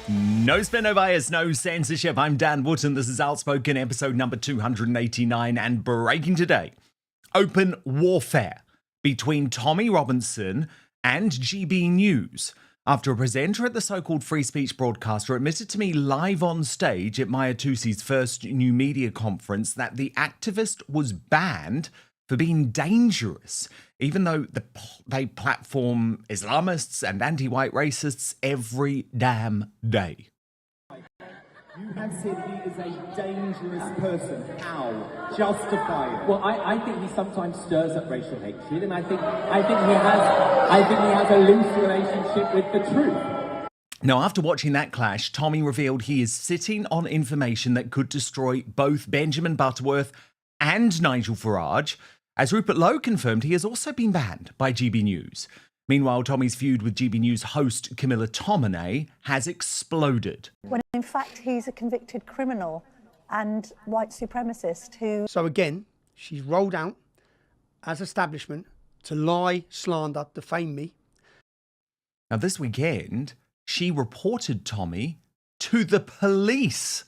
No spin, no bias, no censorship. I'm Dan Wootton. This is Outspoken, episode number 289, and breaking today, open warfare between Tommy Robinson and GB News after a presenter at the so-called free speech broadcaster admitted to me live on stage at Mahyar Tousi's first new media conference that the activist was banned for being dangerous, even though they platform Islamists and anti-white racists every damn day. You have said he is a dangerous person. How? Justify it. Well, I think he sometimes stirs up racial hatred, and I think he has a loose relationship with the truth. Now, after watching that clash, Tommy revealed he is sitting on information that could destroy both Benjamin Butterworth and Nigel Farage. As Rupert Lowe confirmed, he has also been banned by GB News. Meanwhile, Tommy's feud with GB News host Camilla Tominey has exploded. When in fact he's a convicted criminal and white supremacist who... So again, she's rolled out as establishment to lie, slander, defame me. Now this weekend, she reported Tommy to the police.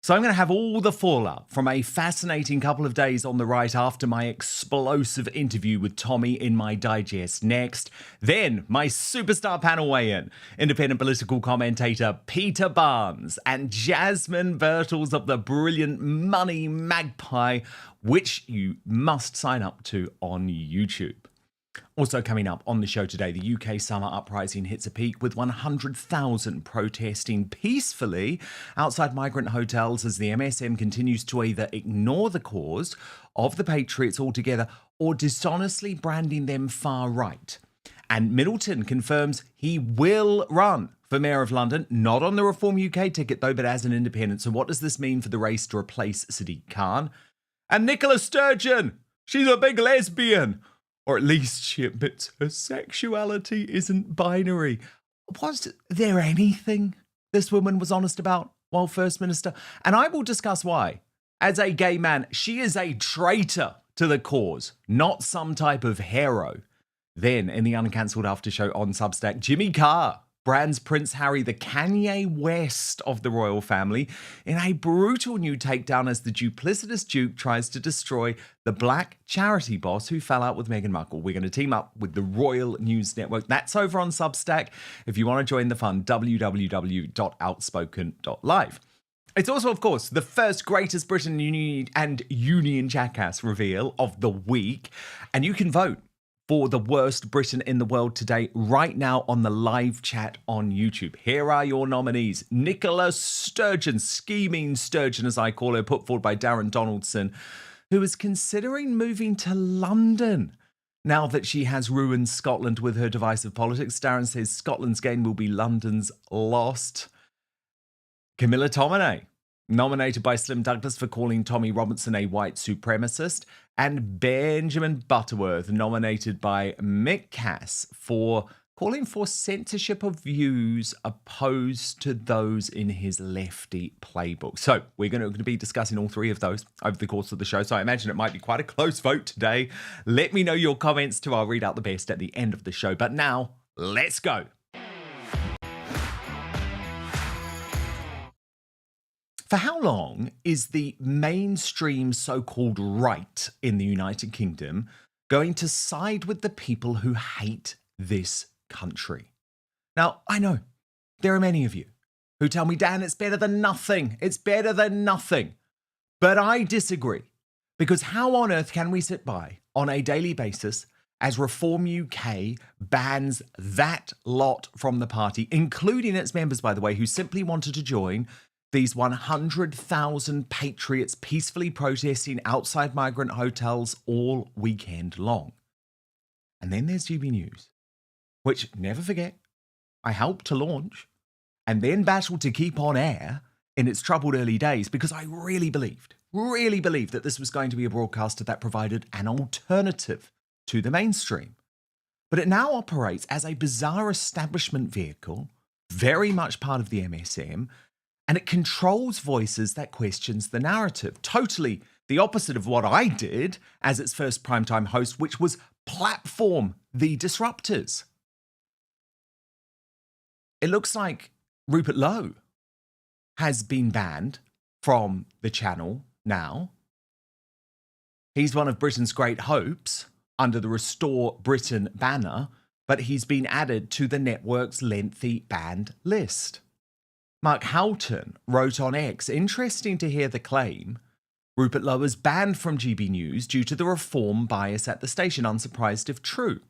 So I'm going to have all the fallout from a fascinating couple of days on the right after my explosive interview with Tommy in my digest next. Then my superstar panel weigh-in, independent political commentator Peter Barnes and Jasmine Birtles of the brilliant Money Magpie, which you must sign up to on YouTube. Also coming up on the show today, the UK summer uprising hits a peak with 100,000 protesting peacefully outside migrant hotels as the MSM continues to either ignore the cause of the patriots altogether or dishonestly branding them far right. And Middleton confirms he will run for Mayor of London, not on the Reform UK ticket though, but as an independent. So what does this mean for the race to replace Sadiq Khan? And Nicola Sturgeon, she's a big lesbian. Or at least she admits her sexuality isn't binary. Was there anything this woman was honest about while First Minister? And I will discuss why. As a gay man, she is a traitor to the cause, not some type of hero. Then, in the uncancelled after show on Substack, Jimmy Carr brands Prince Harry the Kanye West of the royal family in a brutal new takedown as the duplicitous Duke tries to destroy the black charity boss who fell out with Meghan Markle. We're going to team up with the Royal News Network. That's over on Substack. If you want to join the fun, www.outspoken.live. It's also, of course, the first Greatest Britain Union Jackass reveal of the week. And you can vote for the worst Britain in the world today, right now on the live chat on YouTube. Here are your nominees. Nicola Sturgeon, scheming Sturgeon as I call her, put forward by Darren Donaldson, who is considering moving to London now that she has ruined Scotland with her divisive politics. Darren says Scotland's gain will be London's lost. Camilla Tominey, nominated by Slim Douglas for calling Tommy Robinson a white supremacist, and Benjamin Butterworth, nominated by Mick Cass for calling for censorship of views opposed to those in his lefty playbook. So we're going to be discussing all three of those over the course of the show. So I imagine it might be quite a close vote today. Let me know your comments too. I'll read out the best at the end of the show. But now, let's go. For how long is the mainstream so-called right in the United Kingdom going to side with the people who hate this country? Now, I know there are many of you who tell me, Dan, it's better than nothing. It's better than nothing. But I disagree, because how on earth can we sit by on a daily basis as Reform UK bans that lot from the party, including its members, by the way, who simply wanted to join these 100,000 patriots peacefully protesting outside migrant hotels all weekend long? And then there's GB News, which, never forget, I helped to launch and then battled to keep on air in its troubled early days because I really believed that this was going to be a broadcaster that provided an alternative to the mainstream. But it now operates as a bizarre establishment vehicle, very much part of the MSM, and it controls voices that questions the narrative. Totally the opposite of what I did as its first primetime host, which was platform the disruptors. It looks like Rupert Lowe has been banned from the channel now. He's one of Britain's great hopes under the Restore Britain banner, but he's been added to the network's lengthy banned list. Mark Houghton wrote on X, interesting to hear the claim Rupert Lowe was banned from GB News due to the reform bias at the station, unsurprised if true.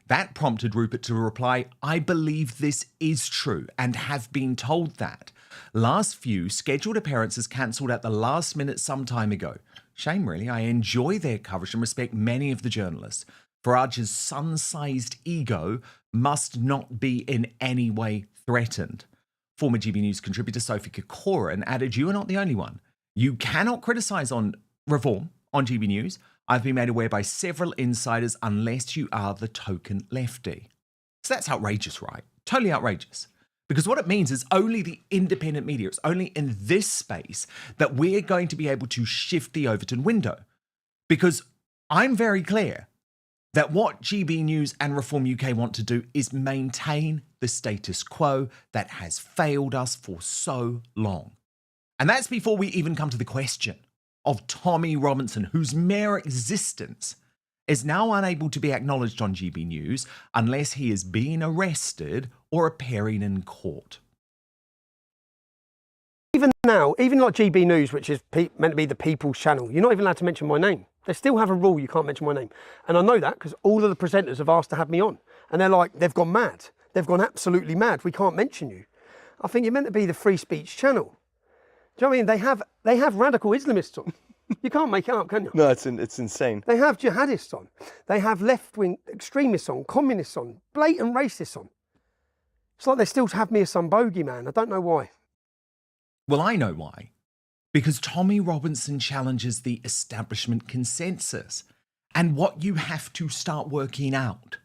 That prompted Rupert to reply, I believe this is true and have been told that. Last few scheduled appearances cancelled at the last minute some time ago. Shame, really. I enjoy their coverage and respect many of the journalists. Farage's sun-sized ego must not be in any way threatened. Former GB News contributor Sophie Kokoran added, you are not the only one. You cannot criticise on reform on GB News. I've been made aware by several insiders unless you are the token lefty. So that's outrageous, right? Totally outrageous. Because what it means is only the independent media, it's only in this space that we're going to be able to shift the Overton window. Because I'm very clear that what GB News and Reform UK want to do is maintain the status quo that has failed us for so long. And that's before we even come to the question of Tommy Robinson, whose mere existence is now unable to be acknowledged on GB News unless he is being arrested or appearing in court. Even now, even like GB News, which is meant to be the people's channel, you're not even allowed to mention my name. They still have a rule you can't mention my name. And I know that because all of the presenters have asked to have me on. And they're like, they've gone mad. They've gone absolutely mad. We can't mention you. I think you're meant to be the free speech channel. Do you know what I mean? They have radical Islamists on. You can't make it up, can you? No, it's insane. They have jihadists on. They have left-wing extremists on, communists on, blatant racists on. It's like they still have me as some bogeyman. I don't know why. Well, I know why. Because Tommy Robinson challenges the establishment consensus and what you have to start working out.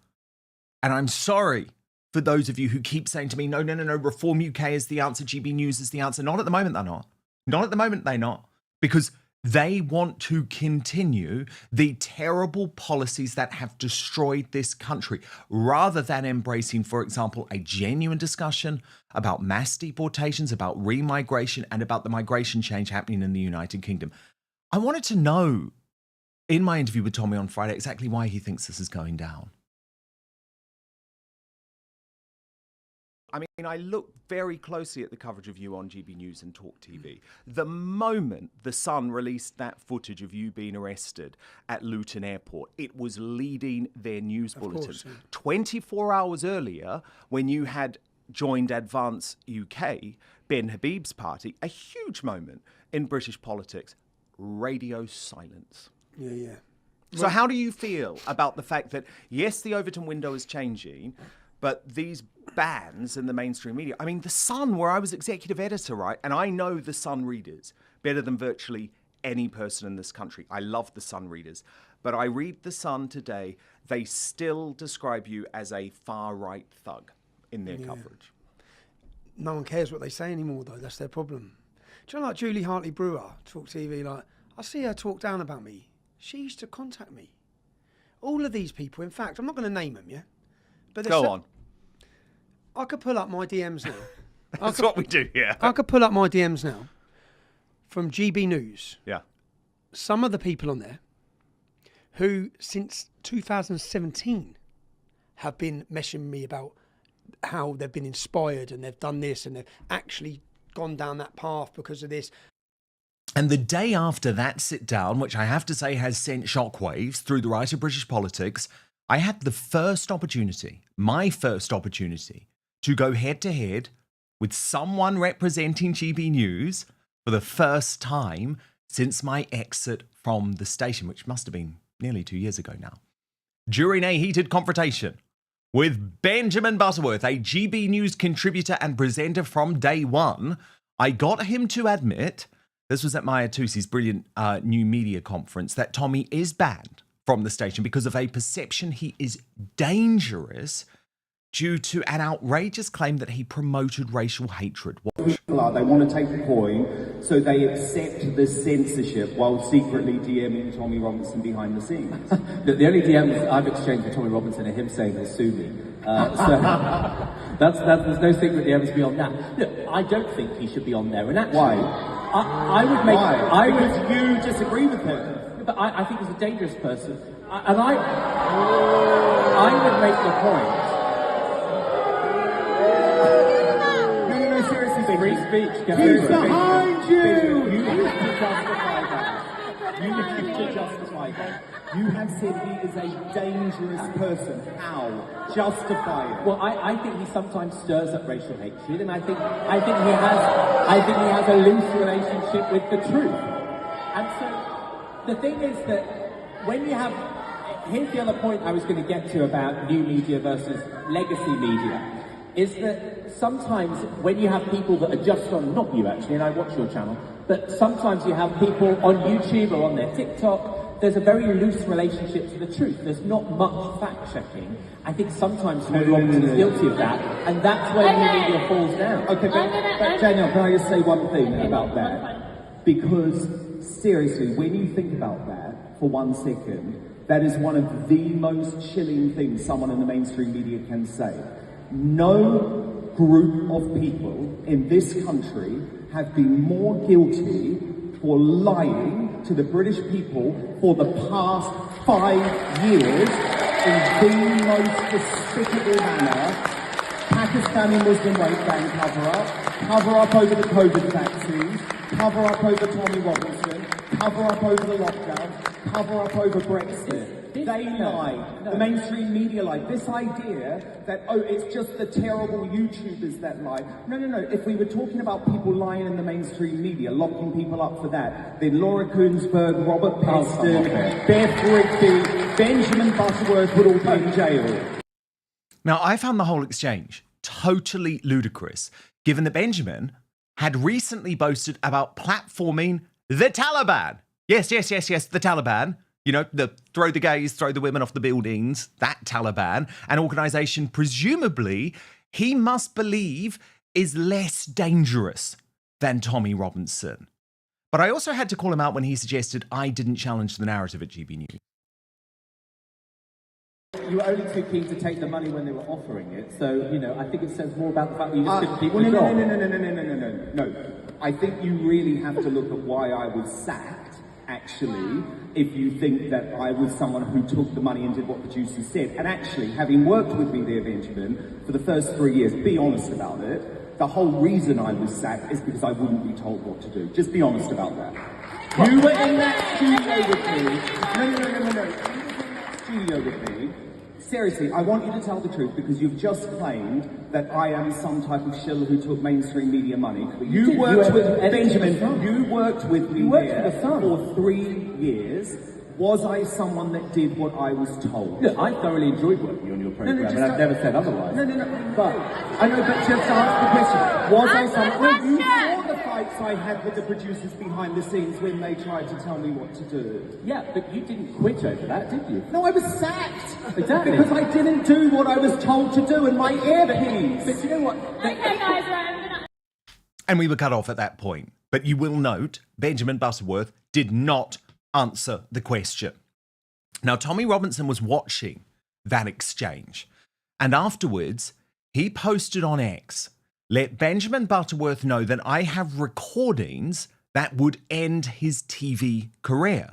And I'm sorry for those of you who keep saying to me, no, Reform UK is the answer, GB News is the answer. Not at the moment, they're not. Not at the moment, they're not. Because they want to continue the terrible policies that have destroyed this country, rather than embracing, for example, a genuine discussion about mass deportations, about remigration, and about the migration change happening in the United Kingdom. I wanted to know, in my interview with Tommy on Friday, exactly why he thinks this is going down. I mean, I looked very closely at the coverage of you on GB News and Talk TV. The moment The Sun released that footage of you being arrested at Luton Airport, it was leading their news bulletin. Course, yeah. 24 hours earlier, when you had joined Advance UK, Ben Habib's party, a huge moment in British politics, radio silence. Yeah. So how do you feel about the fact that, yes, the Overton window is changing, but these bans in the mainstream media, I mean, The Sun, where I was executive editor, right? And I know The Sun readers better than virtually any person in this country. I love The Sun readers. But I read The Sun today, they still describe you as a far-right thug in their coverage. No one cares what they say anymore, though. That's their problem. Do you know, like Julie Hartley-Brewer, Talk TV, like, I see her talk down about me. She used to contact me. All of these people, in fact, I'm not going to name them, yeah? But Go on. I could pull up my DMs now. That's what we do here. I could pull up my DMs now from GB News. Yeah. Some of the people on there who, since 2017, have been messaging me about how they've been inspired and they've done this and they've actually gone down that path because of this. And the day after that sit down, which I have to say has sent shockwaves through the right of British politics, I had the first opportunity, my first opportunity, to go head-to-head with someone representing GB News for the first time since my exit from the station, which must have been nearly 2 years ago now. During a heated confrontation with Benjamin Butterworth, a GB News contributor and presenter from day one, I got him to admit, this was at Mahyar Tousi's brilliant new media conference, that Tommy is banned from the station because of a perception he is dangerous due to an outrageous claim that he promoted racial hatred. Watch. They want to take the coin, so they accept the censorship while secretly DMing Tommy Robinson behind the scenes. The only DMs I've exchanged with Tommy Robinson are him saying he'll sue me. There's no secret DMs beyond that. Look, I don't think he should be on there. And actually, Why? I would make. Why? Because you disagree with him. But I think he's a dangerous person, and I would make the point. No, seriously, Free speech. He's behind you! You have to justify that. You have to justify that. You have said he is a dangerous person. How? Justify it. Well, I think he sometimes stirs up racial hatred, and I think he has a loose relationship with the truth. And so the thing is that when you have, here's the other point I was going to get to about new media versus legacy media, is that sometimes when you have people that are just on, not you actually, and I watch your channel, but sometimes you have people on YouTube or on their TikTok, there's a very loose relationship to the truth. There's not much fact-checking. I think sometimes Tommy Robinson is guilty of that, and that's where new media falls down. Okay, but Daniel, can I just say one thing about that? Because, seriously, when you think about that for 1 second, that is one of the most chilling things someone in the mainstream media can say. No group of people in this country have been more guilty for lying to the British people for the past 5 years in the most despicable manner. Pakistani Muslim rape gang cover up over the COVID vaccines, cover up over Tommy Robinson, cover up over the lockdown, cover up over Brexit. They lie. The mainstream media lie. This idea that, oh, it's just the terrible YouTubers that lie. No. If we were talking about people lying in the mainstream media, locking people up for that, then Laura Kuenssberg, Robert Peston, Beth Rigby, Benjamin Butterworth would all be in jail. Now, I found the whole exchange totally ludicrous, given that Benjamin had recently boasted about platforming the Taliban. Yes, the Taliban. You know, the throw the gays, throw the women off the buildings, that Taliban, an organisation presumably he must believe is less dangerous than Tommy Robinson. But I also had to call him out when he suggested I didn't challenge the narrative at GB News. You were only too keen to take the money when they were offering it, so, you know, I think it says more about the fact that you just didn't keep the job. No. I think you really have to look at why I was sacked, actually, if you think that I was someone who took the money and did what producers said. And actually, having worked with me there, Benjamin, for the first 3 years, be honest about it, the whole reason I was sacked is because I wouldn't be told what to do. Just be honest about that. You were in that studio with me. No. You were in that studio with me. Seriously, I want you to tell the truth because you've just claimed that I am some type of shill who took mainstream media money. You worked with Benjamin. You worked with me there for 3 years. Was I someone that did what I was told? Look, I thoroughly enjoyed working on your programme, and I've never said otherwise. No. But just to answer the question, was I someone? You saw the fights I had with the producers behind the scenes when they tried to tell me what to do. Yeah, but you didn't quit over that, did you? No, I was sacked. Exactly. Because I didn't do what I was told to do in my earpiece. But you know what? Okay, guys, right, And we were cut off at that point. But you will note, Benjamin Butterworth did not answer the question. Now, Tommy Robinson was watching that exchange. And afterwards, he posted on X, let Benjamin Butterworth know that I have recordings that would end his TV career.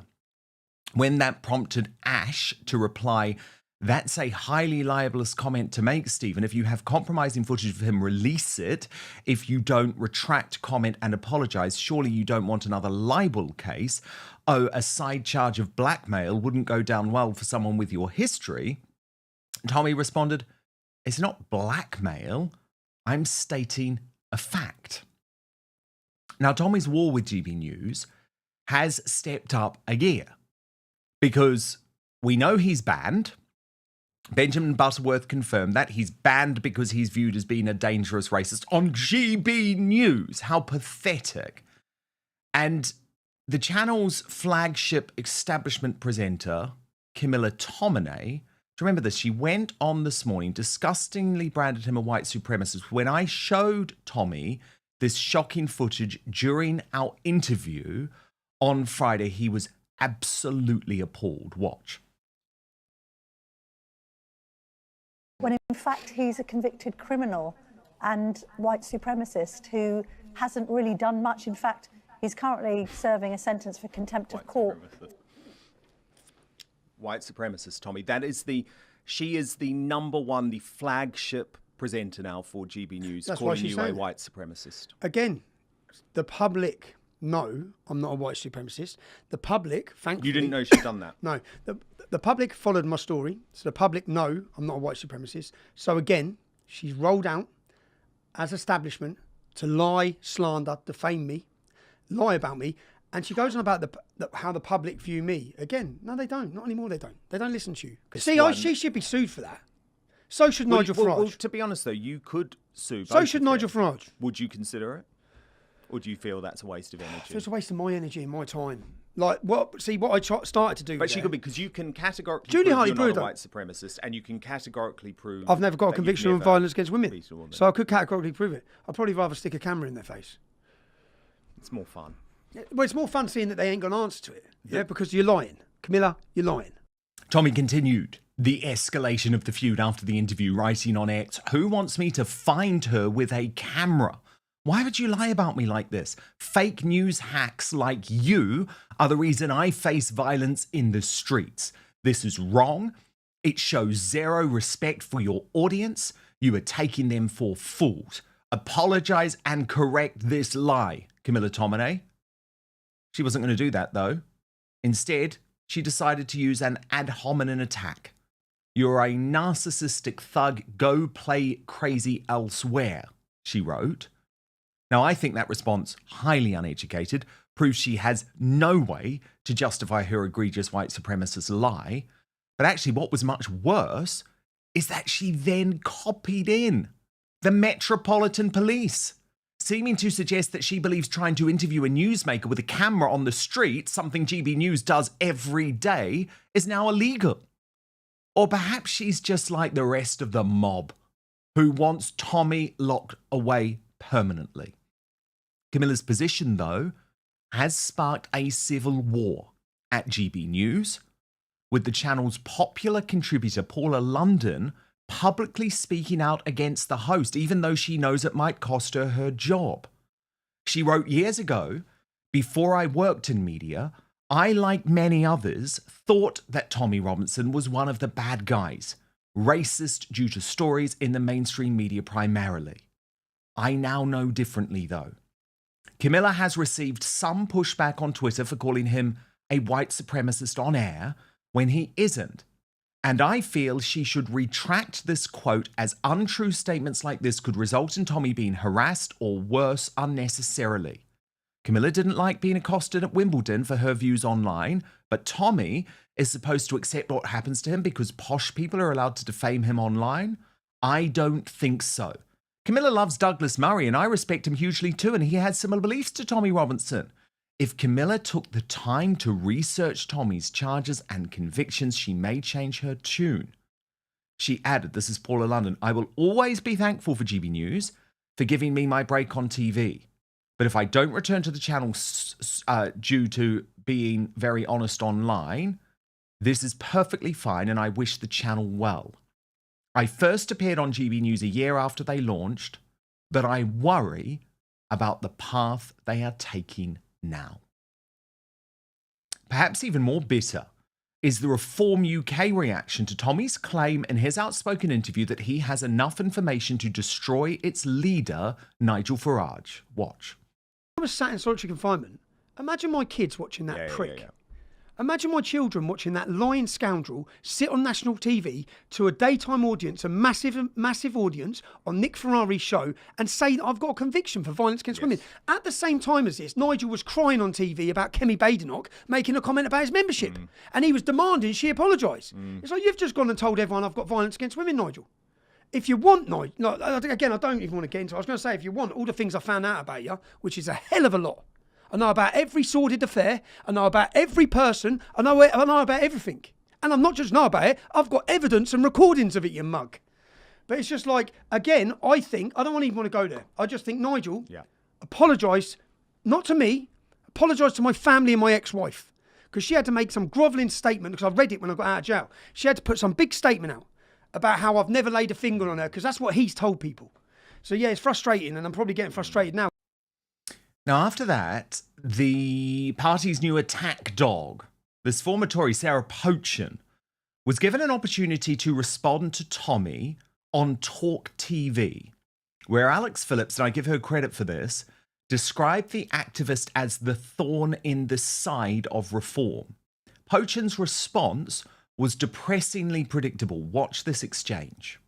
When that prompted Ash to reply, that's a highly libelous comment to make, Stephen. If you have compromising footage of him, release it. If you don't, retract comment and apologise. Surely you don't want another libel case. Oh, a side charge of blackmail wouldn't go down well for someone with your history. Tommy responded, it's not blackmail. I'm stating a fact. Now, Tommy's war with GB News has stepped up a gear because we know he's banned. Benjamin Butterworth confirmed that he's banned because he's viewed as being a dangerous racist on GB News. How pathetic. And the channel's flagship establishment presenter, Camilla Tominey, Do you remember this? She went on this morning, disgustingly branded him a white supremacist. When I showed Tommy this shocking footage during our interview on Friday, he was absolutely appalled. Watch. When in fact he's a convicted criminal and white supremacist who hasn't really done much. In fact, he's currently serving a sentence for contempt of court. White supremacist, Tommy. She is the number one, the flagship presenter now for GB News, That's calling why she's you a saying white supremacist. Again, the public know I'm not a white supremacist. The public, thankfully... You didn't know she'd done that? No. The public followed my story, so the public know I'm not a white supremacist. So again, she's rolled out as establishment to lie, slander, defame me, lie about me, and she goes on about how the public view me. Again, no, they don't. Not anymore, they don't. They don't listen to you. See, she should be sued for that. So should Nigel Farage. Well, to be honest, though, you could sue both So should Nigel Farage. Would you consider it? Or do you feel that's a waste of energy? It's a waste of my energy and my time. Like, what I started to do But she could be, because you can categorically Julie prove you're not Hartley-Brewer a white supremacist, and you can categorically prove... I've never got a that conviction you've of never violence against women. beaten a woman. So I could categorically prove it. I'd probably rather stick a camera in their face. It's more fun. Well, it's more fun seeing that they ain't got an answer to it. Yeah, because you're lying. Camilla, you're lying. Tommy continued the escalation of the feud after the interview, writing on X, "Who wants me to find her with a camera? Why would you lie about me like this? Fake news hacks like you are the reason I face violence in the streets. This is wrong. It shows zero respect for your audience. You are taking them for fools. Apologize and correct this lie." Camilla Tominey. She wasn't going to do that, though. Instead, she decided to use an ad hominem attack. "You're a narcissistic thug. Go play crazy elsewhere," she wrote. Now, I think that response, highly uneducated, proves she has no way to justify her egregious white supremacist lie. But actually, what was much worse is that she then copied in the Metropolitan Police, seeming to suggest that she believes trying to interview a newsmaker with a camera on the street, something GB News does every day, is now illegal. Or perhaps she's just like the rest of the mob, who wants Tommy locked away permanently. Camilla's position, though, has sparked a civil war at GB News, with the channel's popular contributor Paula London publicly speaking out against the host, even though she knows it might cost her her job. She wrote years ago, "Before I worked in media, I, like many others, thought that Tommy Robinson was one of the bad guys, racist due to stories in the mainstream media primarily. I now know differently, though." Camilla has received some pushback on Twitter for calling him a white supremacist on air when he isn't. And I feel she should retract this quote, as untrue statements like this could result in Tommy being harassed or worse unnecessarily. Camilla didn't like being accosted at Wimbledon for her views online, but Tommy is supposed to accept what happens to him because posh people are allowed to defame him online? I don't think so. Camilla loves Douglas Murray, and I respect him hugely too, and he has similar beliefs to Tommy Robinson. If Camilla took the time to research Tommy's charges and convictions, she may change her tune. She added, this is Paula London, "I will always be thankful for GB News for giving me my break on TV. But if I don't return to the channel due to being very honest online, this is perfectly fine, and I wish the channel well. I first appeared on GB News a year after they launched, but I worry about the path they are taking now." Perhaps even more bitter is the Reform UK reaction to Tommy's claim in his Outspoken interview that he has enough information to destroy its leader, Nigel Farage. Watch. I was sat in solitary confinement. Imagine my kids watching that prick. Yeah. Imagine my children watching that lying scoundrel sit on national TV to a daytime audience, a massive audience on Nick Ferrari's show, and say that I've got a conviction for violence against women. At the same time as this, Nigel was crying on TV about Kemi Badenoch making a comment about his membership. And he was demanding she apologise. It's like, you've just gone and told everyone I've got violence against women, Nigel. If you want, Nigel, no, again, I don't even want to get into it. I was going to say, if you want all the things I found out about you, which is a hell of a lot, I know about every sordid affair. I know about every person. I know about everything. And I'm not just know about it, I've got evidence and recordings of it, you mug. But it's just like, again, I don't even want to go there. I just think Nigel apologised, not to me, apologised to my family and my ex-wife. Because she had to make some grovelling statement, because I read it when I got out of jail. She had to put some big statement out about how I've never laid a finger on her, because that's what he's told people. So yeah, it's frustrating, and I'm probably getting frustrated now. Now, after that, the party's new attack dog, this former Tory, Sarah Pochin, was given an opportunity to respond to Tommy on Talk TV, where Alex Phillips, and I give her credit for this, described the activist as the thorn in the side of reform. Pochin's response was depressingly predictable. Watch this exchange.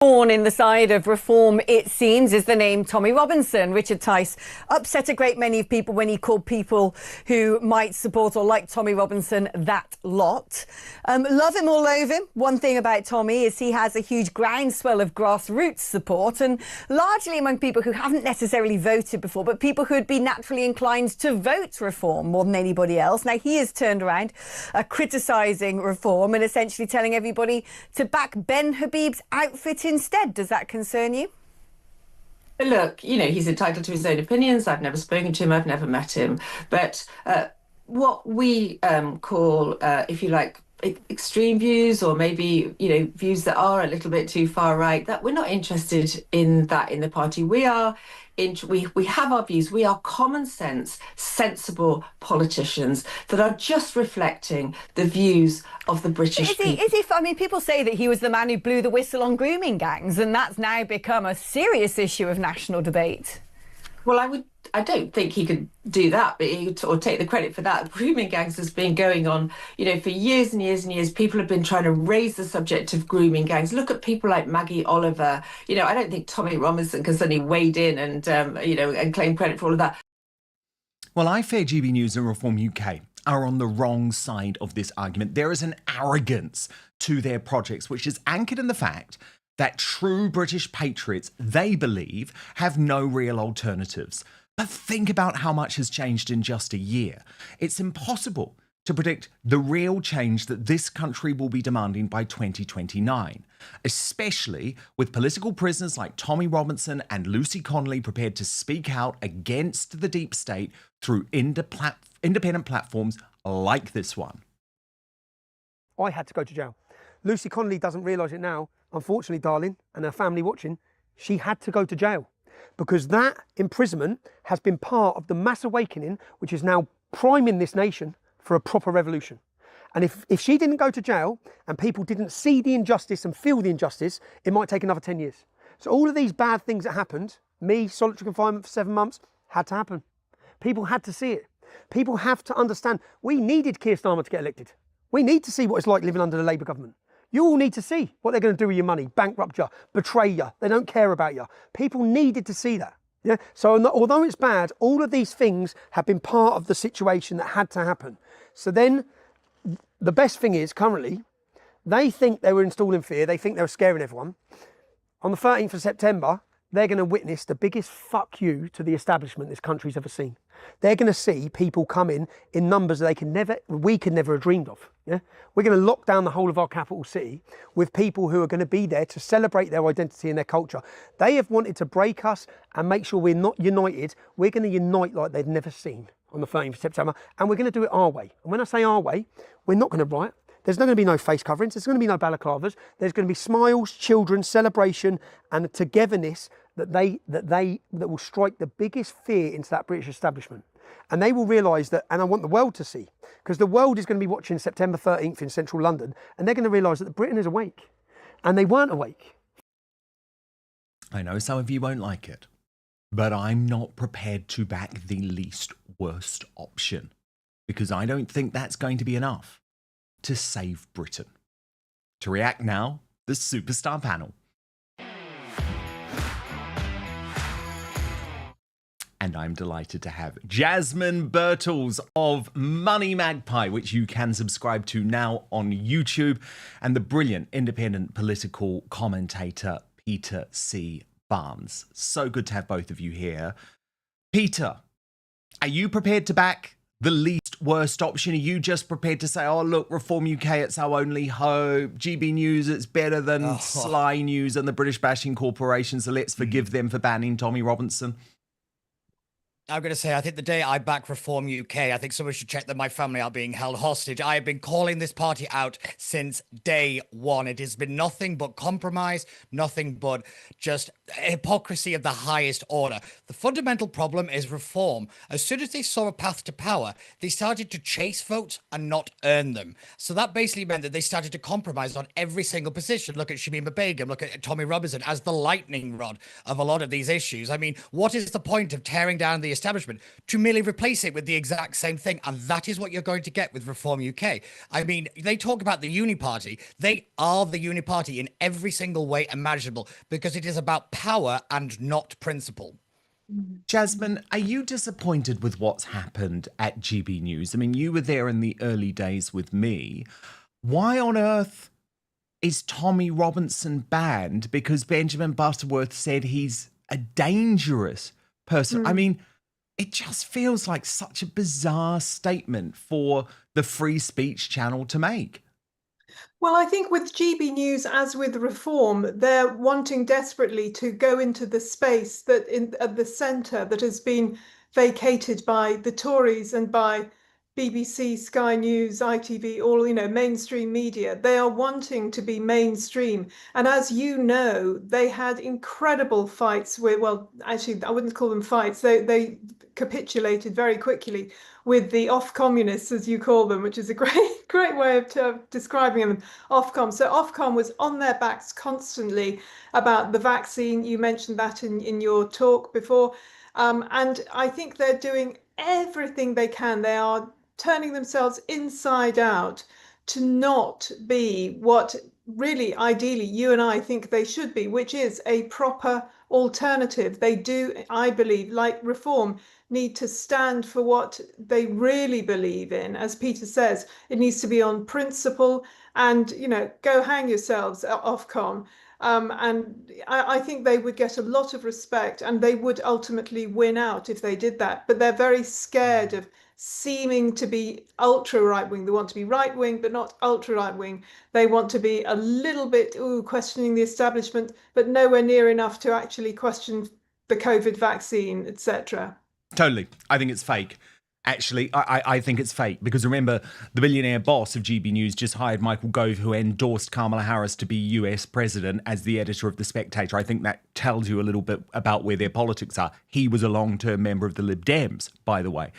Thorn in the side of reform, it seems, is the name Tommy Robinson. Richard Tice upset a great many people when he called people who might support or like Tommy Robinson that lot. Love him or loathe him, one thing about Tommy is he has a huge groundswell of grassroots support, and largely among people who haven't necessarily voted before, but people who'd be naturally inclined to vote reform more than anybody else. Now, he has turned around criticising reform and essentially telling everybody to back Ben Habib's outfit instead. Does that concern you? Look, he's entitled to his own opinions. I've never spoken to him. I've never met him. But what we call, if you like, extreme views, or maybe, views that are a little bit too far right, that we're not interested in that in the party. We have our views. We are common sense, sensible politicians that are just reflecting the views of the British people. People say that he was the man who blew the whistle on grooming gangs, and that's now become a serious issue of national debate. Well, I don't think he could do that, or take the credit for that. Grooming gangs has been going on, for years and years and years. People have been trying to raise the subject of grooming gangs. Look at people like Maggie Oliver. I don't think Tommy Robinson can suddenly wade in and, and claim credit for all of that. Well, I fear GB News and Reform UK are on the wrong side of this argument. There is an arrogance to their projects, which is anchored in the fact that true British patriots, they believe, have no real alternatives. But think about how much has changed in just a year. It's impossible to predict the real change that this country will be demanding by 2029, especially with political prisoners like Tommy Robinson and Lucy Connolly prepared to speak out against the deep state through independent platforms like this one. I had to go to jail. Lucy Connolly doesn't realise it now. Unfortunately, darling, and her family watching, she had to go to jail because that imprisonment has been part of the mass awakening, which is now priming this nation for a proper revolution. And if she didn't go to jail and people didn't see the injustice and feel the injustice, it might take another 10 years. So all of these bad things that happened, me, solitary confinement for 7 months, had to happen. People had to see it. People have to understand. We needed Keir Starmer to get elected. We need to see what it's like living under the Labour government. You all need to see what they're going to do with your money, bankrupt you, betray you. They don't care about you. People needed to see that. Yeah. So although it's bad, all of these things have been part of the situation that had to happen. So then the best thing is currently, they think they were installing fear. They think they were scaring everyone. On the 13th of September, they're going to witness the biggest fuck you to the establishment this country's ever seen. They're going to see people come in numbers that we could never have dreamed of. Yeah? We're going to lock down the whole of our capital city with people who are going to be there to celebrate their identity and their culture. They have wanted to break us and make sure we're not united. We're going to unite like they've never seen on the 13th of September, and we're going to do it our way. And when I say our way, we're not going to riot. There's not going to be no face coverings. There's going to be no balaclavas. There's going to be smiles, children, celebration, and togetherness that will strike the biggest fear into that British establishment. And they will realise that, and I want the world to see, because the world is going to be watching September 13th in central London, and they're going to realise that Britain is awake. And they weren't awake. I know some of you won't like it, but I'm not prepared to back the least worst option, because I don't think that's going to be enough to save Britain. To react now, the Superstar panel. And I'm delighted to have Jasmine Birtles of Money Magpie, which you can subscribe to now on YouTube, and the brilliant independent political commentator, Peter C. Barnes. So good to have both of you here. Peter, are you prepared to back the least worst option? Are you just prepared to say, oh, look, Reform UK, it's our only hope. GB News, it's better than Sly News and the British bashing corporations, so let's forgive them for banning Tommy Robinson? I'm going to say, I think the day I back Reform UK, I think someone should check that my family are being held hostage. I have been calling this party out since day one. It has been nothing but compromise, nothing but just hypocrisy of the highest order. The fundamental problem is Reform. As soon as they saw a path to power, they started to chase votes and not earn them. So that basically meant that they started to compromise on every single position. Look at Shamima Begum, look at Tommy Robinson as the lightning rod of a lot of these issues. I mean, what is the point of tearing down the establishment to merely replace it with the exact same thing? And that is what you're going to get with Reform UK. I mean, they talk about the uni party. They are the uni party in every single way imaginable, because it is about power and not principle. Jasmine, are you disappointed with what's happened at GB News? I mean, you were there in the early days with me. Why on earth is Tommy Robinson banned? Because Benjamin Butterworth said he's a dangerous person. I mean, it just feels like such a bizarre statement for the free speech channel to make. Well, I think with GB News, as with Reform, they're wanting desperately to go into the space that at the centre that has been vacated by the Tories and by BBC, Sky News, ITV, all, mainstream media. They are wanting to be mainstream. And as you know, they had incredible fights with, well, actually, I wouldn't call them fights. They capitulated very quickly with the off-communists, as you call them, which is a great way of describing them, Ofcom. So Ofcom was on their backs constantly about the vaccine. You mentioned that in your talk before. And I think they're doing everything they can. They are turning themselves inside out to not be what really, ideally, you and I think they should be, which is a proper alternative. They do, I believe, like Reform, need to stand for what they really believe in. As Peter says, it needs to be on principle, and, go hang yourselves, Ofcom. And I think they would get a lot of respect, and they would ultimately win out if they did that. But they're very scared of seeming to be ultra right-wing. They want to be right-wing, but not ultra right-wing. They want to be a little bit questioning the establishment, but nowhere near enough to actually question the COVID vaccine, etc. Totally. I think it's fake. Actually, I think it's fake, because remember, the billionaire boss of GB News just hired Michael Gove, who endorsed Kamala Harris to be US president, as the editor of The Spectator. I think that tells you a little bit about where their politics are. He was a long-term member of the Lib Dems, by the way.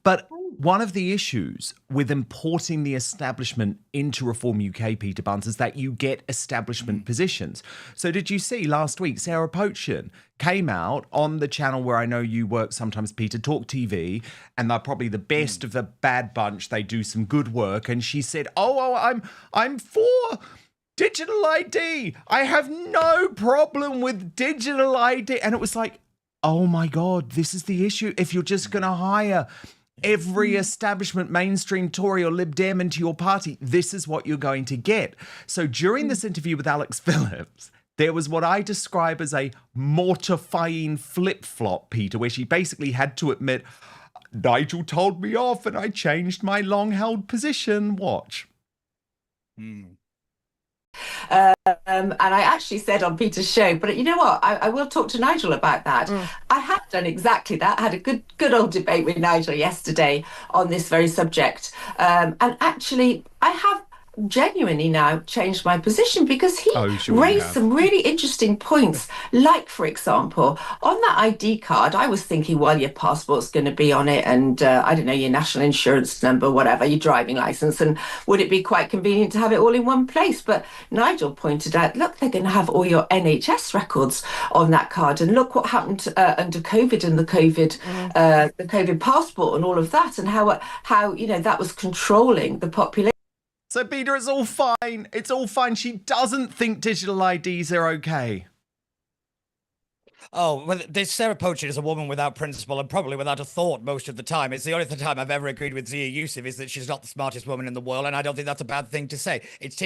But one of the issues with importing the establishment into Reform UK, Peter Bunce, is that you get establishment positions. So did you see last week, Sarah Pochen came out on the channel where I know you work sometimes, Peter, Talk TV, and they're probably the best of the bad bunch. They do some good work. And she said, I'm for digital ID. I have no problem with digital ID. And it was like, oh my God, this is the issue. If you're just going to hire every establishment, mainstream Tory or Lib Dem into your party, this is what you're going to get. So during this interview with Alex Phillips, there was what I describe as a mortifying flip-flop, Peter, where she basically had to admit, Nigel told me off and I changed my long-held position. Watch. And I actually said on Peter's show, but you know what? I will talk to Nigel about that. I have done exactly that. I had a good old debate with Nigel yesterday on this very subject. And actually, I have genuinely now changed my position, because he raised some really interesting points. Like, for example, on that ID card, I was thinking, well, your passport's going to be on it, and I don't know, your national insurance number, whatever, your driving license, and would it be quite convenient to have it all in one place? But Nigel pointed out, look, they're going to have all your NHS records on that card, and look what happened under COVID and the COVID passport and all of that, and how that was controlling the population. So, Peter, it's all fine. It's all fine. She doesn't think digital IDs are okay. Oh, well, this Sarah Poaching is a woman without principle and probably without a thought most of the time. It's the only time I've ever agreed with Zia Yusuf is that she's not the smartest woman in the world, and I don't think that's a bad thing to say.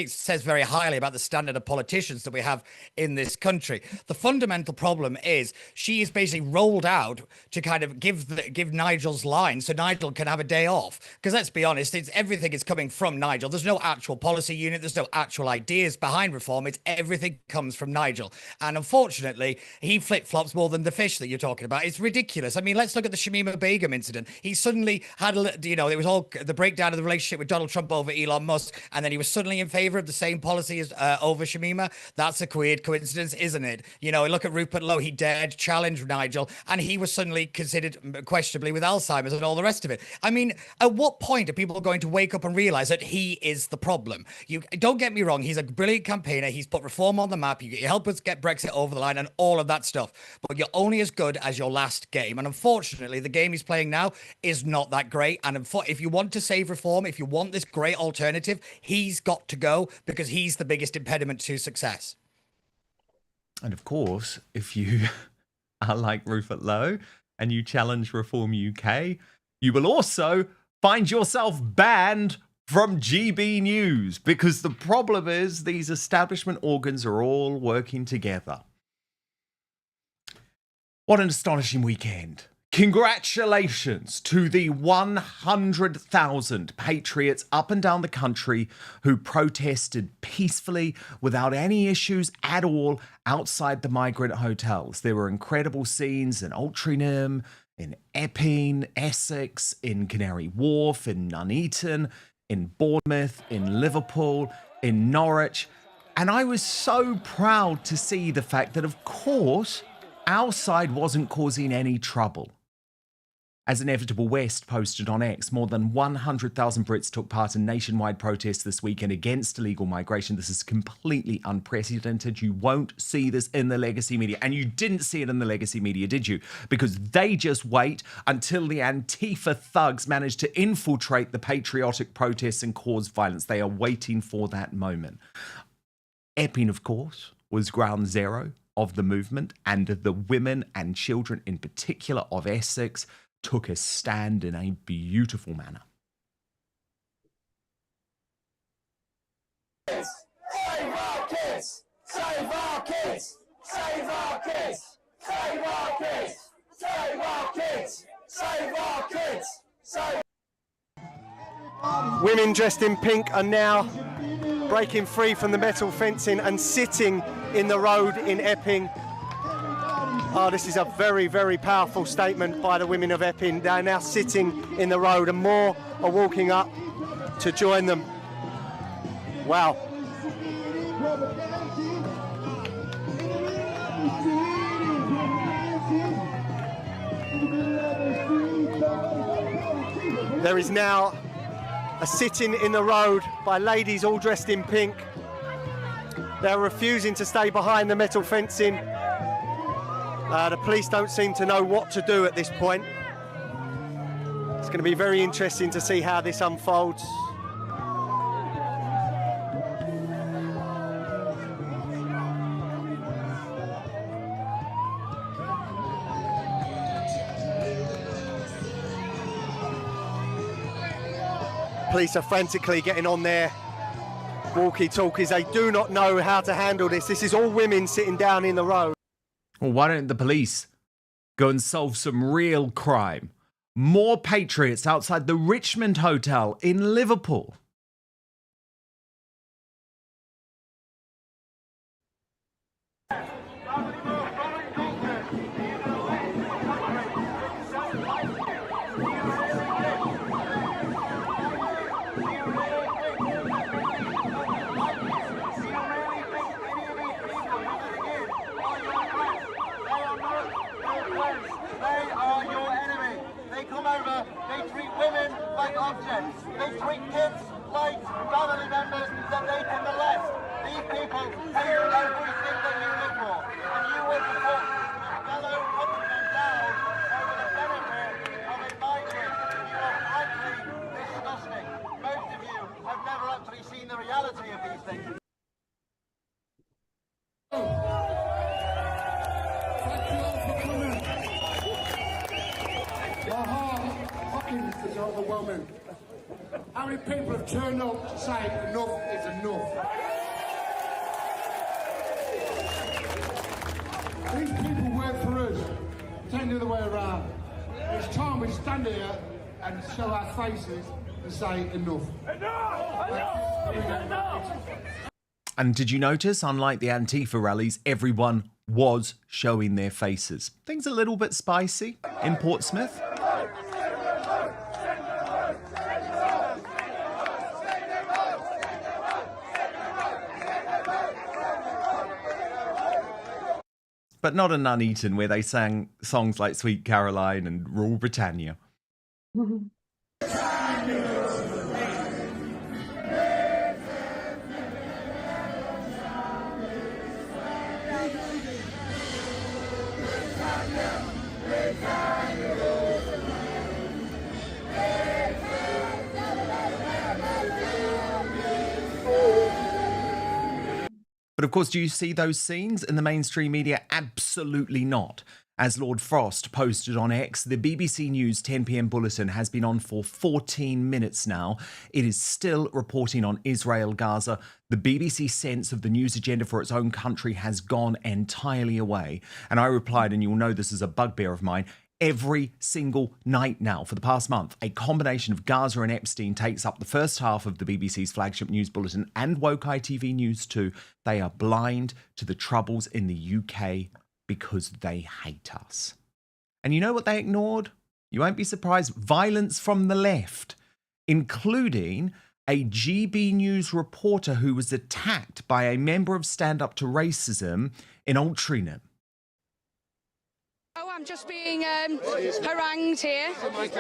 Says very highly about the standard of politicians that we have in this country. The fundamental problem is she is basically rolled out to kind of give Nigel's line so Nigel can have a day off. Because let's be honest, everything is coming from Nigel. There's no actual policy unit. There's no actual ideas behind reform. Everything comes from Nigel. And unfortunately, he flip-flops more than the fish that you're talking about. It's ridiculous. I mean, let's look at the Shamima Begum incident. He suddenly had it was all the breakdown of the relationship with Donald Trump over Elon Musk, and then he was suddenly in favor of the same policy as over Shamima. That's a weird coincidence, isn't it? Look at Rupert Lowe. He dared challenge Nigel, and he was suddenly considered questionably with Alzheimer's and all the rest of it. I mean, at what point are people going to wake up and realize that he is the problem? You don't get me wrong. He's a brilliant campaigner. He's put reform on the map. You help us get Brexit over the line and all of that stuff. But you're only as good as your last game. And unfortunately, the game he's playing now is not that great. And if you want to save reform, if you want this great alternative, he's got to go because he's the biggest impediment to success. And of course, if you are like Rupert Lowe and you challenge Reform UK, you will also find yourself banned from GB News, because the problem is these establishment organs are all working together. What an astonishing weekend. Congratulations to the 100,000 patriots up and down the country who protested peacefully without any issues at all outside the migrant hotels. There were incredible scenes in Altrincham, in Epping, Essex, in Canary Wharf, in Nuneaton, in Bournemouth, in Liverpool, in Norwich. And I was so proud to see the fact that, of course, our side wasn't causing any trouble. As Inevitable West posted on X, more than 100,000 Brits took part in nationwide protests this weekend against illegal migration. This is completely unprecedented. You won't see this in the legacy media. And you didn't see it in the legacy media, did you? Because they just wait until the Antifa thugs manage to infiltrate the patriotic protests and cause violence. They are waiting for that moment. Epping, of course, was ground zero of the movement, and the women and children in particular of Essex took a stand in a beautiful manner. Save our kids! Save our kids! Save our kids! Save our kids! Save our kids! Save our kids! Save. Women dressed in pink are now breaking free from the metal fencing and sitting in the road in Epping. Oh, this is a very, very powerful statement by the women of Epping. They're now sitting in the road and more are walking up to join them. Wow. There is now a sitting in the road by ladies all dressed in pink. They're refusing to stay behind the metal fencing. The police don't seem to know what to do at this point. It's going to be very interesting to see how this unfolds. Police are frantically getting on their walkie-talkies. They do not know how to handle this. This is all women sitting down in the road. Well, why don't the police go and solve some real crime? More patriots outside the Richmond Hotel in Liverpool. They treat women like objects. They treat kids like family members that they can molest. These people hate everything that you live for. And you want to put your fellow countrymen down over the benefit of a migrant. You are frankly disgusting. Most of you have never actually seen the reality of these things. is overwhelming. How many people have turned up saying enough is enough? These people work for us. Take the other way around. It's time we stand here and show our faces and say enough. And did you notice, unlike the Antifa rallies, everyone was showing their faces? Things a little bit spicy in Portsmouth. But not a Nuneaton where they sang songs like Sweet Caroline and Rule Britannia. But of course, do you see those scenes in the mainstream media? Absolutely not. As Lord Frost posted on X, the BBC News 10 p.m. bulletin has been on for 14 minutes now. It is still reporting on Israel, Gaza. The BBC sense of the news agenda for its own country has gone entirely away. And I replied, and you'll know this is a bugbear of mine, every single night now for the past month, a combination of Gaza and Epstein takes up the first half of the BBC's flagship news bulletin and woke ITV News 2. They are blind to the troubles in the UK because they hate us. And you know what they ignored? You won't be surprised. Violence from the left, including a GB News reporter who was attacked by a member of Stand Up to Racism in Altrincham. Oh, I'm just being harangued here.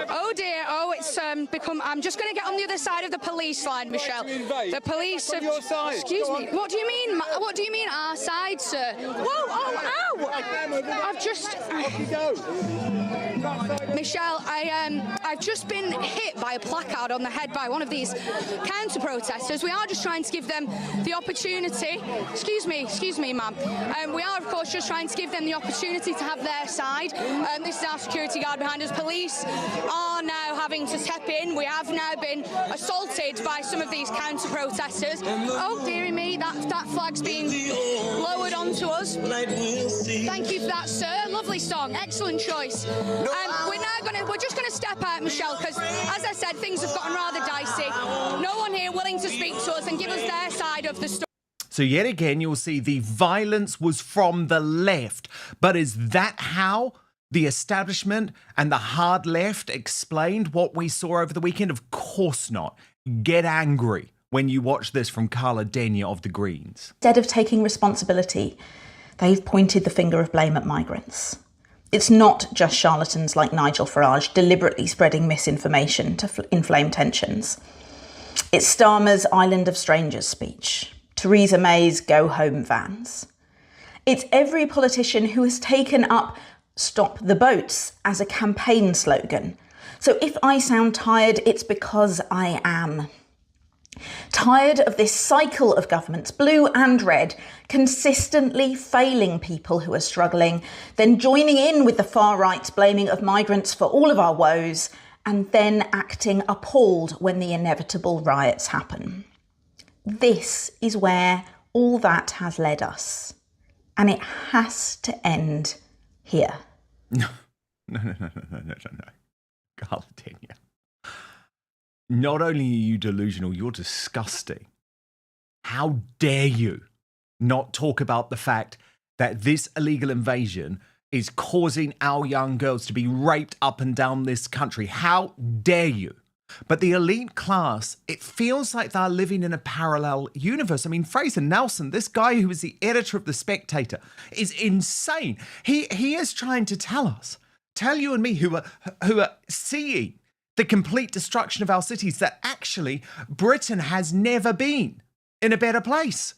Oh dear, oh, it's become... I'm just going to get on the other side of the police line, Michelle. The police have... Your side. Excuse me, what do you mean? What do you mean our side, sir? Whoa, oh, ow! I've just... Michelle, I've just been hit by a placard on the head by one of these counter-protesters. We are just trying to give them the opportunity... Excuse me, ma'am. We are, of course, just trying to give them the opportunity to have their side. This is our security guard behind us. Police are now having to step in. We have now been assaulted by some of these counter-protesters. Oh, dearie me, that flag's being lowered onto us. Thank you for that, sir. Lovely song. Excellent choice. We're just going to step out, Michelle, because, as I said, things have gotten rather dicey. No one here willing to speak to us and give us their side of the story. So yet again, you'll see the violence was from the left. But is that how the establishment and the hard left explained what we saw over the weekend? Of course not. Get angry when you watch this from Carla Denyer of the Greens. Instead of taking responsibility, they've pointed the finger of blame at migrants. It's not just charlatans like Nigel Farage deliberately spreading misinformation to inflame tensions. It's Starmer's Island of Strangers speech. Theresa May's go home vans. It's every politician who has taken up stop the boats as a campaign slogan. So if I sound tired, it's because I am. Tired of this cycle of governments, blue and red, consistently failing people who are struggling, then joining in with the far right blaming of migrants for all of our woes, and then acting appalled when the inevitable riots happen. This is where all that has led us. And it has to end here. No. Carla Denyer. Not only are you delusional, you're disgusting. How dare you not talk about the fact that this illegal invasion is causing our young girls to be raped up and down this country? How dare you? But the elite class, it feels like they're living in a parallel universe. I mean, Fraser Nelson, this guy who is the editor of The Spectator, is insane. He is trying to tell you and me who are seeing the complete destruction of our cities, that actually Britain has never been in a better place.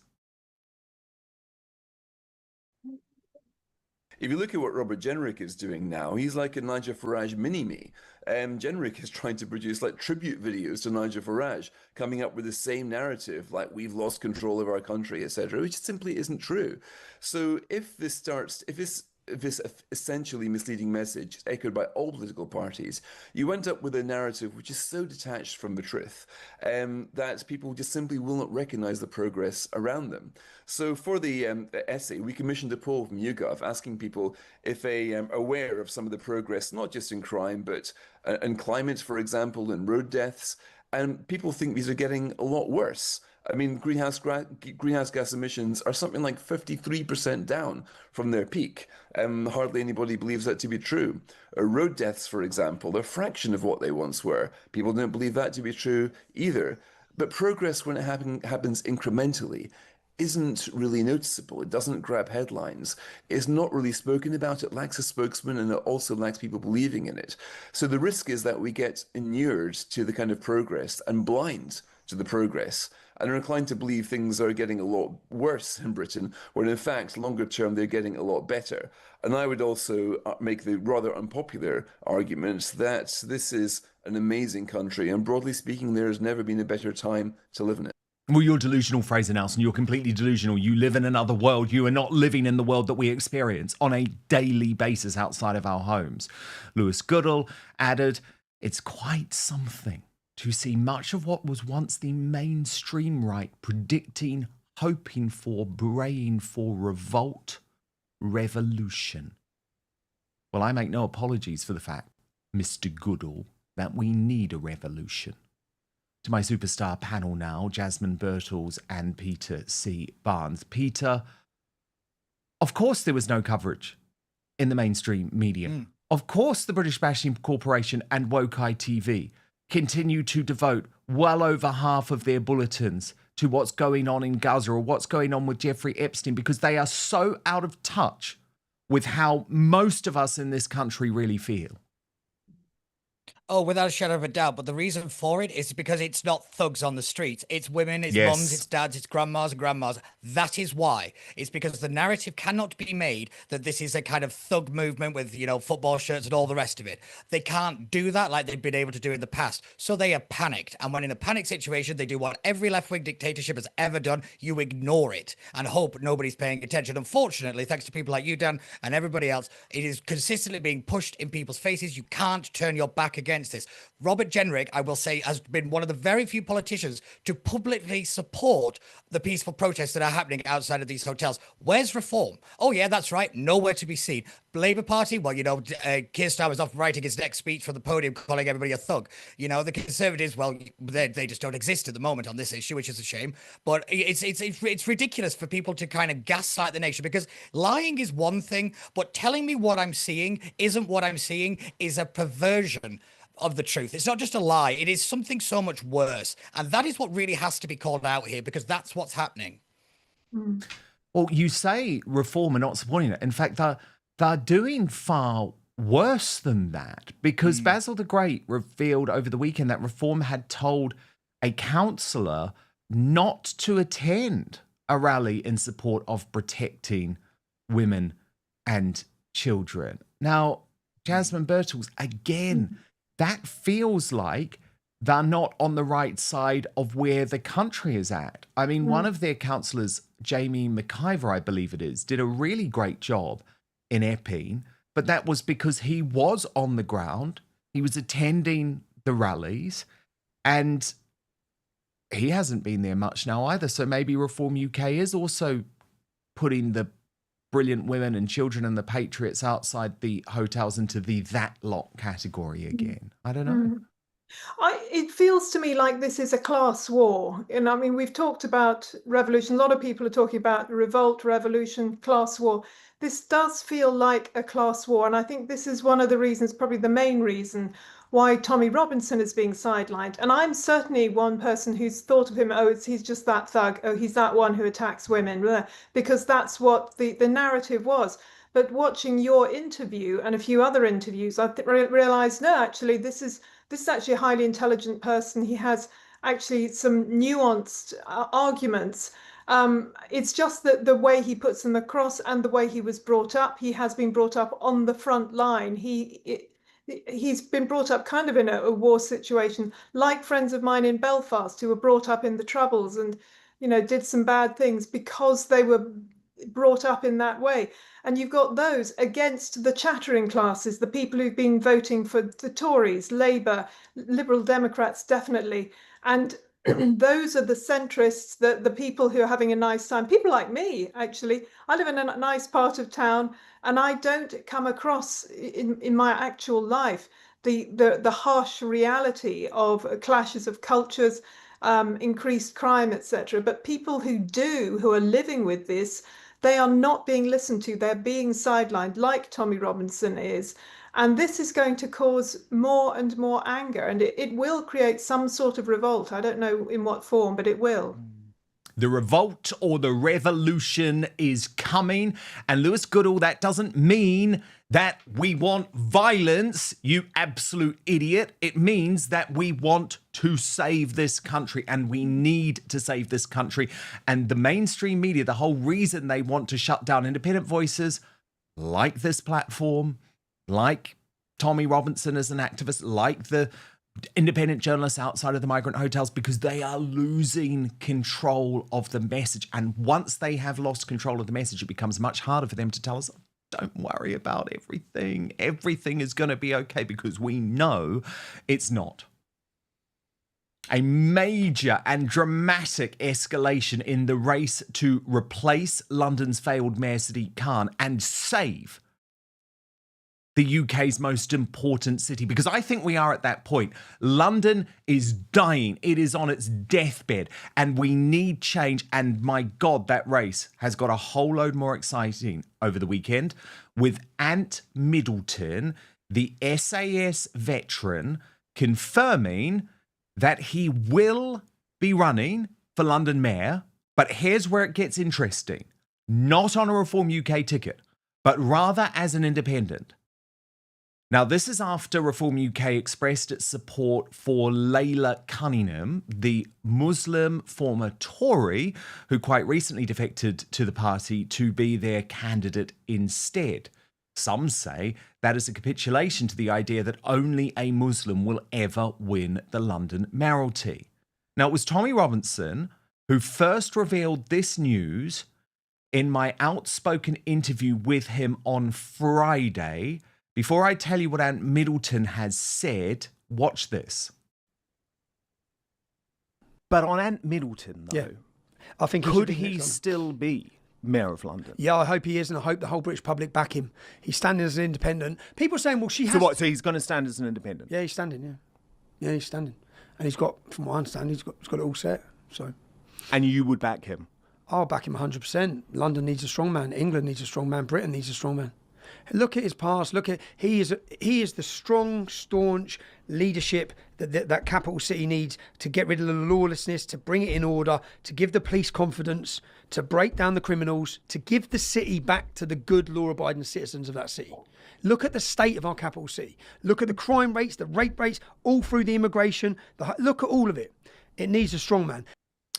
If you look at what Robert Jenrick is doing now, he's like a Nigel Farage mini-me. Jenrick is trying to produce like tribute videos to Nigel Farage, coming up with the same narrative, like we've lost control of our country, etc., which simply isn't true. So if this this essentially misleading message echoed by all political parties, you end up with a narrative which is so detached from the truth that people just simply will not recognize the progress around them. So for the essay, we commissioned a poll from YouGov asking people if they are aware of some of the progress, not just in crime, but in climate, for example, and road deaths. And people think these are getting a lot worse. I mean, greenhouse gas emissions are something like 53% down from their peak. Hardly anybody believes that to be true. Road deaths, for example, they're a fraction of what they once were. People don't believe that to be true either. But progress, when it happens incrementally, isn't really noticeable. It doesn't grab headlines. It's not really spoken about. It lacks a spokesman, and it also lacks people believing in it. So the risk is that we get inured to the kind of progress and blind to the progress, and are inclined to believe things are getting a lot worse in Britain, when in fact, longer term, they're getting a lot better. And I would also make the rather unpopular argument that this is an amazing country, and broadly speaking, there has never been a better time to live in it. Well, you're delusional, Fraser Nelson. You're completely delusional. You live in another world. You are not living in the world that we experience on a daily basis outside of our homes. Lewis Goodall added, it's quite something to see much of what was once the mainstream right predicting, hoping for, braying for revolt, revolution. Well, I make no apologies for the fact, Mr. Goodall, that we need a revolution. To my superstar panel now, Jasmine Birtles and Peter C. Barnes. Peter, of course there was no coverage in the mainstream media. Of course the British Bashing Corporation and Woke ITV continue to devote well over half of their bulletins to what's going on in Gaza or what's going on with Jeffrey Epstein, because they are so out of touch with how most of us in this country really feel. Oh, without a shadow of a doubt. But the reason for it is because it's not thugs on the streets. It's women, it's mums, it's dads, it's grandmas and grandmas. That is why. It's because the narrative cannot be made that this is a kind of thug movement with, you know, football shirts and all the rest of it. They can't do that like they've been able to do in the past. So they are panicked. And when in a panic situation, they do what every left-wing dictatorship has ever done. You ignore it and hope nobody's paying attention. Unfortunately, thanks to people like you, Dan, and everybody else, it is consistently being pushed in people's faces. You can't turn your back against this. Robert Jenrick, I will say, has been one of the very few politicians to publicly support the peaceful protests that are happening outside of these hotels. Where's reform? Oh, yeah, that's right. Nowhere to be seen. Labour Party, well, you know, Keir Starmer's off writing his next speech from the podium calling everybody a thug. You know, the Conservatives, well, they just don't exist at the moment on this issue, which is a shame. But it's ridiculous for people to kind of gaslight the nation, because lying is one thing, but telling me what I'm seeing isn't what I'm seeing is a perversion of the truth. It's not just a lie. It is something so much worse. And that is what really has to be called out here, because that's what's happening. Well, you say reform are not supporting it. In fact, they're doing far worse than that, because Basil the Great revealed over the weekend that reform had told a councillor not to attend a rally in support of protecting women and children. Now, Jasmine Birtles, again, that feels like they're not on the right side of where the country is at. I mean, one of their councillors, Jamie McIver, I believe it is, did a really great job in Epping, but that was because he was on the ground, he was attending the rallies, and he hasn't been there much now either. So maybe Reform UK is also putting the brilliant women and children and the patriots outside the hotels into the that lot category again. I don't know. It feels to me like this is a class war. And I mean, we've talked about revolution. A lot of people are talking about revolt, revolution, class war. This does feel like a class war. And I think this is one of the reasons, probably the main reason, why Tommy Robinson is being sidelined. And I'm certainly one person who's thought of him, oh, he's just that thug. Oh, he's that one who attacks women, because that's what the narrative was. But watching your interview and a few other interviews, I realized, no, actually, this is actually a highly intelligent person. He has actually some nuanced arguments. It's just that the way he puts them across and the way he was brought up, he has been brought up on the front line. He's been brought up kind of in a war situation, like friends of mine in Belfast who were brought up in the Troubles and, you know, did some bad things because they were brought up in that way. And you've got those against the chattering classes, the people who've been voting for the Tories, Labour, Liberal Democrats, definitely. And those are the centrists, the people who are having a nice time. People like me, actually. I live in a nice part of town, and I don't come across in my actual life the harsh reality of clashes of cultures, increased crime, etc. But people who are living with this, they are not being listened to. They're being sidelined, like Tommy Robinson is. And this is going to cause more and more anger, and it will create some sort of revolt. I don't know in what form, but it will. The revolt or the revolution is coming. And Lewis Goodall, that doesn't mean that we want violence, you absolute idiot. It means that we want to save this country, and we need to save this country. And the mainstream media, the whole reason they want to shut down independent voices like this platform, like Tommy Robinson as an activist, like the independent journalists outside of the migrant hotels, because they are losing control of the message. And once they have lost control of the message, it becomes much harder for them to tell us, don't worry about everything. Everything is going to be okay, because we know it's not. A major and dramatic escalation in the race to replace London's failed Mayor Sadiq Khan and save the UK's most important city, because I think we are at that point. London is dying. It is on its deathbed, and we need change. And my God, that race has got a whole load more exciting over the weekend with Ant Middleton, the SAS veteran, confirming that he will be running for London Mayor. But here's where it gets interesting. Not on a Reform UK ticket, but rather as an independent. Now, this is after Reform UK expressed its support for Layla Cunningham, the Muslim former Tory who quite recently defected to the party, to be their candidate instead. Some say that is a capitulation to the idea that only a Muslim will ever win the London mayoralty. Now, it was Tommy Robinson who first revealed this news in my Outspoken interview with him on Friday. Before I tell you what Ant Middleton has said, watch this. But on Ant Middleton, though, yeah. I think could he still be Mayor of London? Yeah, I hope he is, and I hope the whole British public back him. He's standing as an independent. People are saying, well, she has... So what, so he's going to stand as an independent? Yeah, he's standing, yeah. Yeah, he's standing. And he's got, from what I understand, he's got it all set, so... And you would back him? I'll back him 100%. London needs a strong man. England needs a strong man. Britain needs a strong man. Look at his past. Look at he is the strong, staunch leadership that capital city needs to get rid of the lawlessness, to bring it in order, to give the police confidence, to break down the criminals, to give the city back to the good, law-abiding citizens of that city. Look at the state of our capital city. Look at the crime rates, the rape rates, all through the immigration. Look at all of it. It needs a strong man.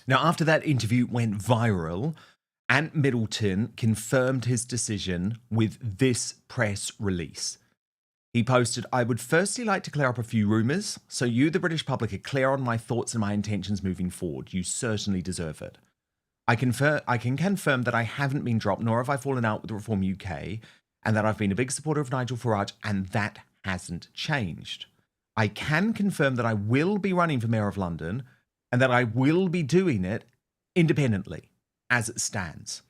Now, after that interview went viral, Ant Middleton confirmed his decision with this press release. He posted, "I would firstly like to clear up a few rumours, so you, the British public, are clear on my thoughts and my intentions moving forward. You certainly deserve it. I can confirm that I haven't been dropped, nor have I fallen out with Reform UK, and that I've been a big supporter of Nigel Farage, and that hasn't changed. I can confirm that I will be running for Mayor of London, and that I will be doing it independently, as it stands.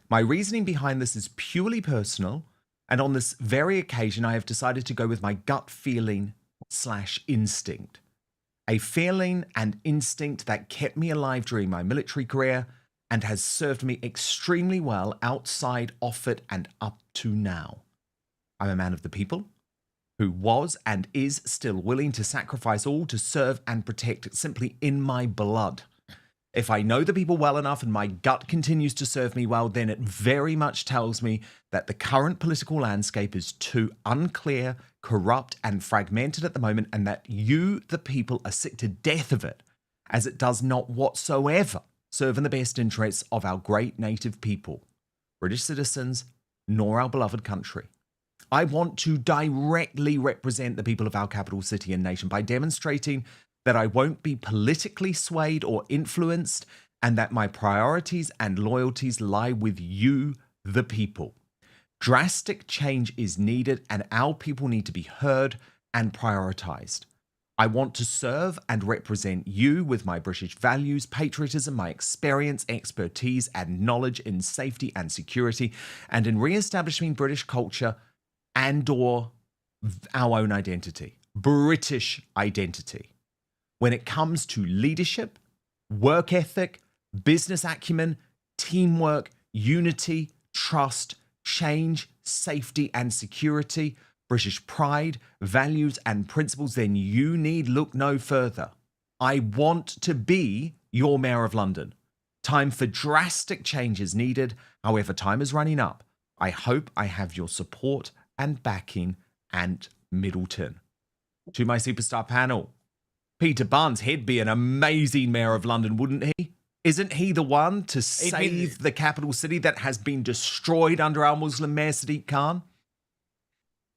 My reasoning behind this is purely personal, and on this very occasion, I have decided to go with my gut feeling / instinct. A feeling and instinct that kept me alive during my military career and has served me extremely well outside of it and up to now. I'm a man of the people who was and is still willing to sacrifice all to serve and protect simply in my blood. If I know the people well enough and my gut continues to serve me well, then it very much tells me that the current political landscape is too unclear, corrupt, and fragmented at the moment, and that you, the people, are sick to death of it, as it does not whatsoever serve in the best interests of our great native people, British citizens, nor our beloved country. I want to directly represent the people of our capital city and nation by demonstrating that I won't be politically swayed or influenced, and that my priorities and loyalties lie with you, the people. Drastic change is needed, and our people need to be heard and prioritized. I want to serve and represent you with my British values, patriotism, my experience, expertise, and knowledge in safety and security, and in re-establishing British culture and/or our own identity, British identity. When it comes to leadership, work ethic, business acumen, teamwork, unity, trust, change, safety, and security, British pride, values, and principles, then you need look no further. I want to be your Mayor of London. Time for drastic change is needed. However, time is running up. I hope I have your support and backing, and Middleton. To my superstar panel, Peter Barnes, he'd be an amazing Mayor of London, wouldn't he? Isn't he the one to save the capital city that has been destroyed under our Muslim Mayor Sadiq Khan?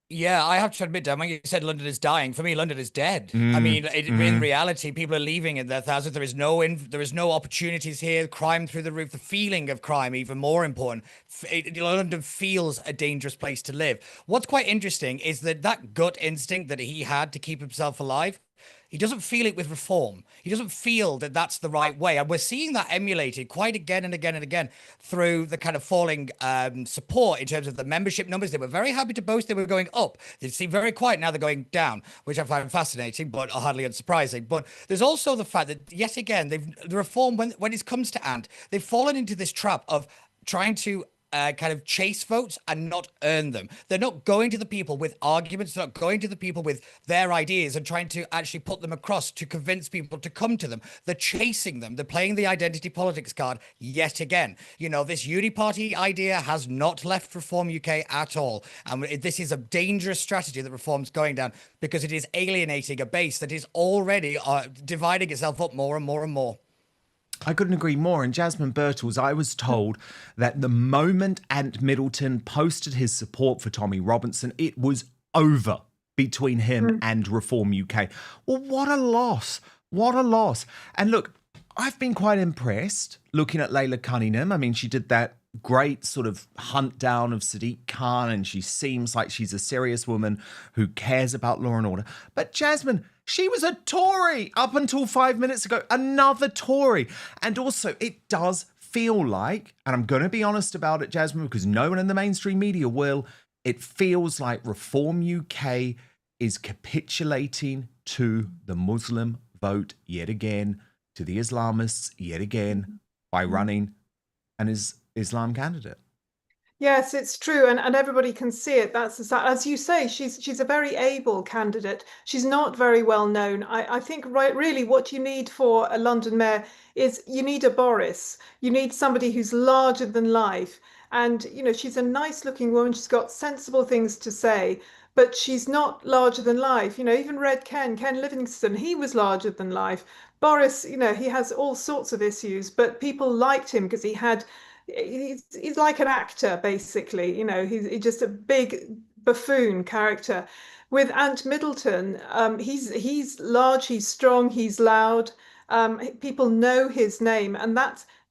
Yeah, I have to admit, Dan, when you said London is dying, for me, London is dead. I mean, in reality, people are leaving in their thousands. There is no opportunities here. Crime through the roof. The feeling of crime, even more important. London feels a dangerous place to live. What's quite interesting is that gut instinct that he had to keep himself alive, he doesn't feel it with reform. He doesn't feel that that's the right way. And we're seeing that emulated quite again and again and again through the kind of falling support in terms of the membership numbers. They were very happy to boast they were going up. They seem very quiet. Now they're going down, which I find fascinating, but hardly unsurprising. But there's also the fact that, yet again, the reform, when it comes to Ant, they've fallen into this trap of trying to kind of chase votes and not earn them. They're not going to the people with arguments. They're not going to the people with their ideas and trying to actually put them across to convince people to come to them. They're chasing them. They're playing the identity politics card yet again. You know, this Uniparty idea has not left Reform UK at all. And this is a dangerous strategy that Reform's going down because it is alienating a base that is already dividing itself up more and more and more. I couldn't agree more. And Jasmine Birtles, I was told that the moment Ant Middleton posted his support for Tommy Robinson, it was over between him and Reform UK. Well, what a loss. What a loss. And look, I've been quite impressed looking at Layla Cunningham. I mean, she did that great sort of hunt down of Sadiq Khan, and she seems like she's a serious woman who cares about law and order. But Jasmine, she was a Tory up until 5 minutes ago, another Tory. And also, it does feel like, and I'm going to be honest about it, Jasmine, because no one in the mainstream media will, it feels like Reform UK is capitulating to the Muslim vote yet again, to the Islamists yet again, by running an Islam candidate. Yes, it's true, and everybody can see it. That's as you say, she's a very able candidate. She's not very well known. I think really what you need for a London mayor is you need a Boris. You need somebody who's larger than life. And you know, she's a nice looking woman. She's got sensible things to say, but she's not larger than life. You know, even Ken Livingstone, he was larger than life. Boris, you know, he has all sorts of issues, but people liked him because he's like an actor, basically. You know, he's just a big buffoon character. With Ant Middleton, he's large, he's strong, he's loud. People know his name, and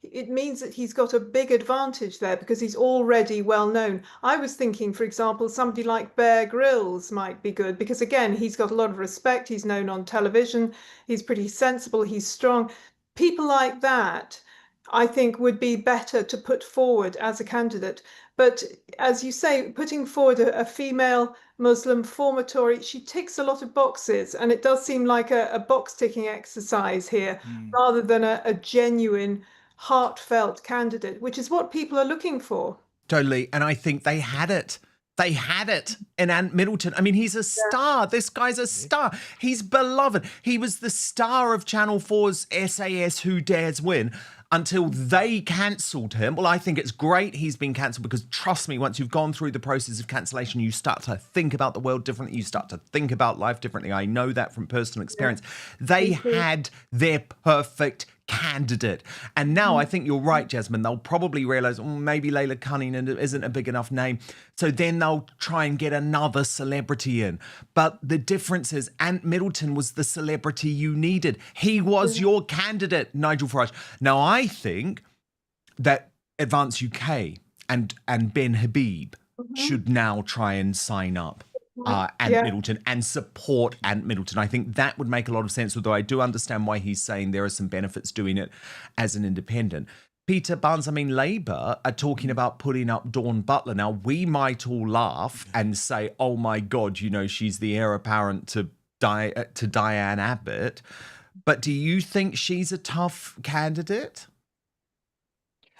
it means that he's got a big advantage there because he's already well known. I was thinking, for example, somebody like Bear Grylls might be good because, again, he's got a lot of respect. He's known on television. He's pretty sensible. He's strong. People like that, I think, would be better to put forward as a candidate. But as you say, putting forward a female Muslim former Tory, she ticks a lot of boxes. And it does seem like a box ticking exercise here rather than a genuine, heartfelt candidate, which is what people are looking for. Totally. And I think they had it. They had it in Ant Middleton. I mean, he's a star. This guy's a star. He's beloved. He was the star of Channel 4's SAS Who Dares Win until they cancelled him. Well, I think it's great he's been cancelled because, trust me, once you've gone through the process of cancellation, you start to think about the world differently. You start to think about life differently. I know that from personal experience. They had their perfect candidate. And now I think you're right, Jasmine. They'll probably realise, maybe Layla Cunningham isn't a big enough name. So then they'll try and get another celebrity in. But the difference is Ant Middleton was the celebrity you needed. He was your candidate, Nigel Farage. Now, I think that Advance UK and Ben Habib should now try and sign up Ant Middleton and support Ant Middleton. I think that would make a lot of sense, although I do understand why he's saying there are some benefits doing it as an independent. Peter Barnes, I mean, Labour are talking about putting up Dawn Butler. Now, we might all laugh and say, oh my God, you know, she's the heir apparent to Diane Abbott. But do you think she's a tough candidate?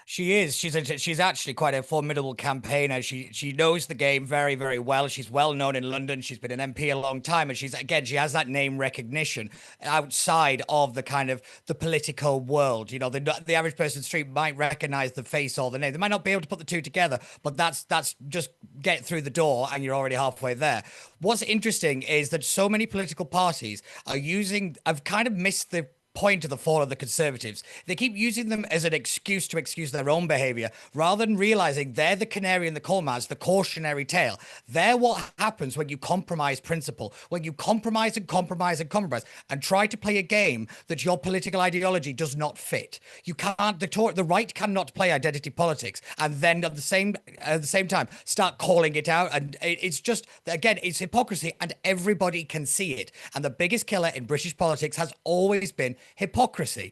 She is. She's actually quite a formidable campaigner. She knows the game very, very well. She's well known in London. She's been an MP a long time, and she has that name recognition outside of the kind of the political world. You know, the average person in the street might recognize the face or the name. They might not be able to put the two together, but that's just get through the door and you're already halfway there. What's interesting is that so many political parties have kind of missed the point of the fall of the Conservatives. They keep using them as an excuse to excuse their own behaviour, rather than realising they're the canary in the coal mine, the cautionary tale. They're what happens when you compromise principle, when you compromise and compromise and compromise and try to play a game that your political ideology does not fit. You can't, the right cannot play identity politics and then at the same time start calling it out. And it's just, again, it's hypocrisy and everybody can see it. And the biggest killer in British politics has always been hypocrisy.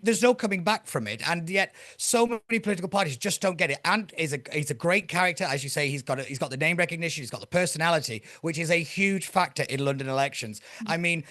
There's no coming back from it, and yet so many political parties just don't get it. Ant is he's a great character, as you say. He's got the name recognition, he's got the personality, which is a huge factor in London elections. I mean,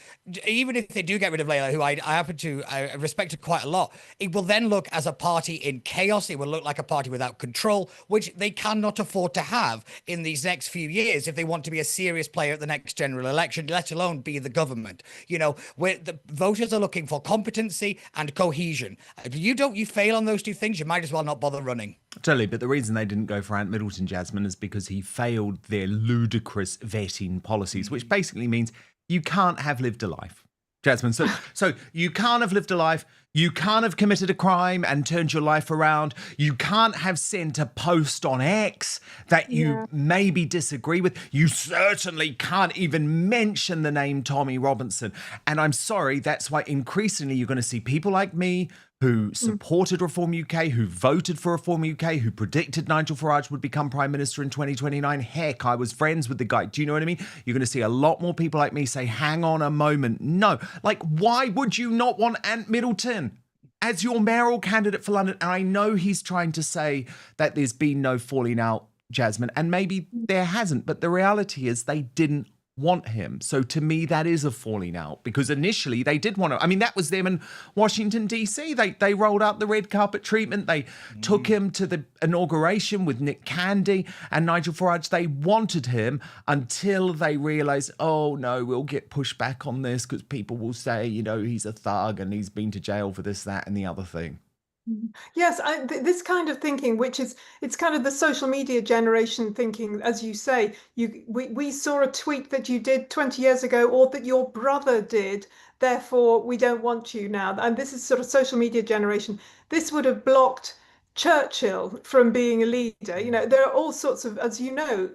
even if they do get rid of Layla, who I happen to respect quite a lot, it will then look as a party in chaos. It will look like a party without control, which they cannot afford to have in these next few years if they want to be a serious player at the next general election, let alone be the government. You know, where the voters are looking for competency and cohesion. If you fail on those two things, you might as well not bother running. Totally, but the reason they didn't go for Ant Middleton, Jasmine, is because he failed their ludicrous vetting policies, which basically means you can't have lived a life. Jasmine, so you can't have lived a life, you can't have committed a crime and turned your life around, you can't have sent a post on X that you maybe disagree with, you certainly can't even mention the name Tommy Robinson. And I'm sorry, that's why increasingly you're going to see people like me who supported Reform UK, who voted for Reform UK, who predicted Nigel Farage would become Prime Minister in 2029. Heck, I was friends with the guy. Do you know what I mean? You're going to see a lot more people like me say, hang on a moment. No, like, why would you not want Ant Middleton as your mayoral candidate for London? And I know he's trying to say that there's been no falling out, Jasmine, and maybe there hasn't, but the reality is they didn't want him. So to me, that is a falling out, because initially they did want to. I mean, that was them in Washington, D.C. They rolled out the red carpet treatment. They took him to the inauguration with Nick Candy and Nigel Farage. They wanted him until they realised, oh no, we'll get pushed back on this because people will say, you know, he's a thug and he's been to jail for this, that and the other thing. Yes, this kind of thinking, which is, it's kind of the social media generation thinking, as you say. We saw a tweet that you did 20 years ago, or that your brother did, therefore we don't want you now. And this is sort of social media generation. This would have blocked Churchill from being a leader. You know, there are all sorts of, as you know,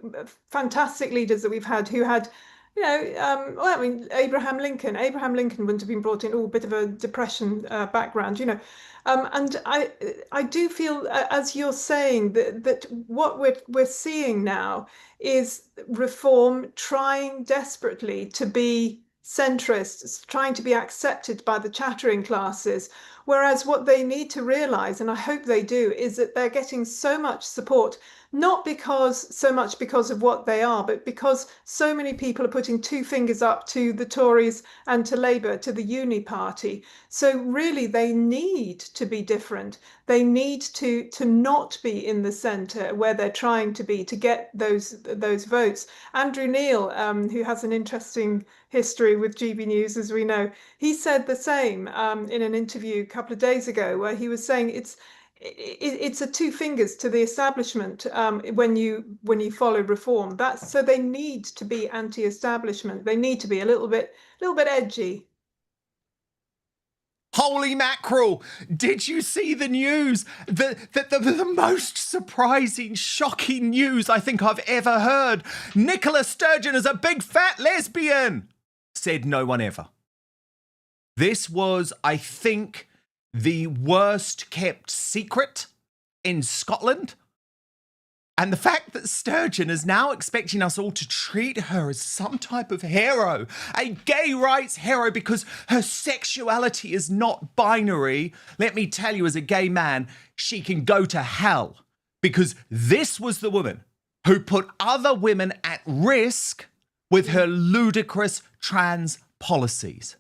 fantastic leaders that we've had who had, you know, well, I mean, Abraham Lincoln wouldn't have been brought in, a bit of a depression background, you know. And I do feel, as you're saying, that what we're seeing now is Reform trying desperately to be centrist, trying to be accepted by the chattering classes, whereas what they need to realise, and I hope they do, is that they're getting so much support, not so much because of what they are, but because so many people are putting two fingers up to the Tories and to Labour, to the Uni Party. So really they need to be different. They need to not be in the centre where they're trying to be, to get those votes. Andrew Neil, who has an interesting history with GB News, as we know, he said the same in an interview a couple of days ago, where he was saying it's a two fingers to the establishment when you follow Reform. That's so they need to be anti-establishment. They need to be a little bit edgy. Holy mackerel! Did you see the news? The most surprising, shocking news I think I've ever heard. Nicola Sturgeon is a big fat lesbian, said no one ever. This was, I think, the worst kept secret in Scotland. And the fact that Sturgeon is now expecting us all to treat her as some type of hero, a gay rights hero, because her sexuality is not binary. Let me tell you, as a gay man, she can go to hell, because this was the woman who put other women at risk with her ludicrous trans policies.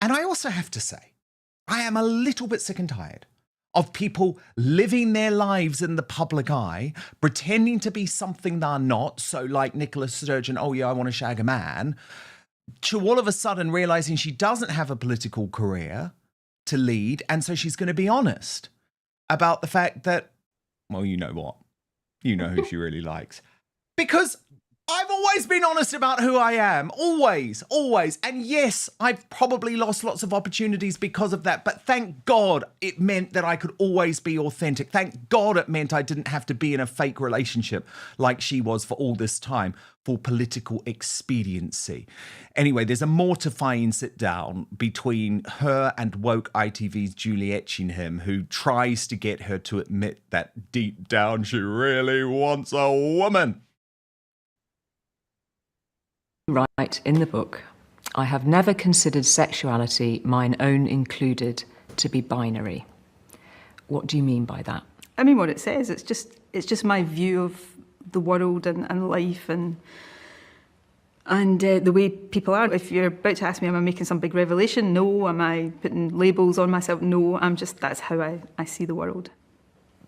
And I also have to say, I am a little bit sick and tired of people living their lives in the public eye, pretending to be something they're not. So like Nicola Sturgeon, oh yeah, I want to shag a man, to all of a sudden realizing she doesn't have a political career to lead. And so she's going to be honest about the fact that, well, you know what? You know who she really likes. Because I've always been honest about who I am. Always, always. And yes, I've probably lost lots of opportunities because of that. But thank God it meant that I could always be authentic. Thank God it meant I didn't have to be in a fake relationship like she was for all this time for political expediency. Anyway, there's a mortifying sit down between her and woke ITV's Julie Etchingham, who tries to get her to admit that deep down she really wants a woman. Write in the book, I have never considered sexuality, mine own included, to be binary. What do you mean by that? I mean what it says. It's just my view of the world and life and the way people are. If you're about to ask me, am I making some big revelation? No. Am I putting labels on myself? No. That's how I see the world.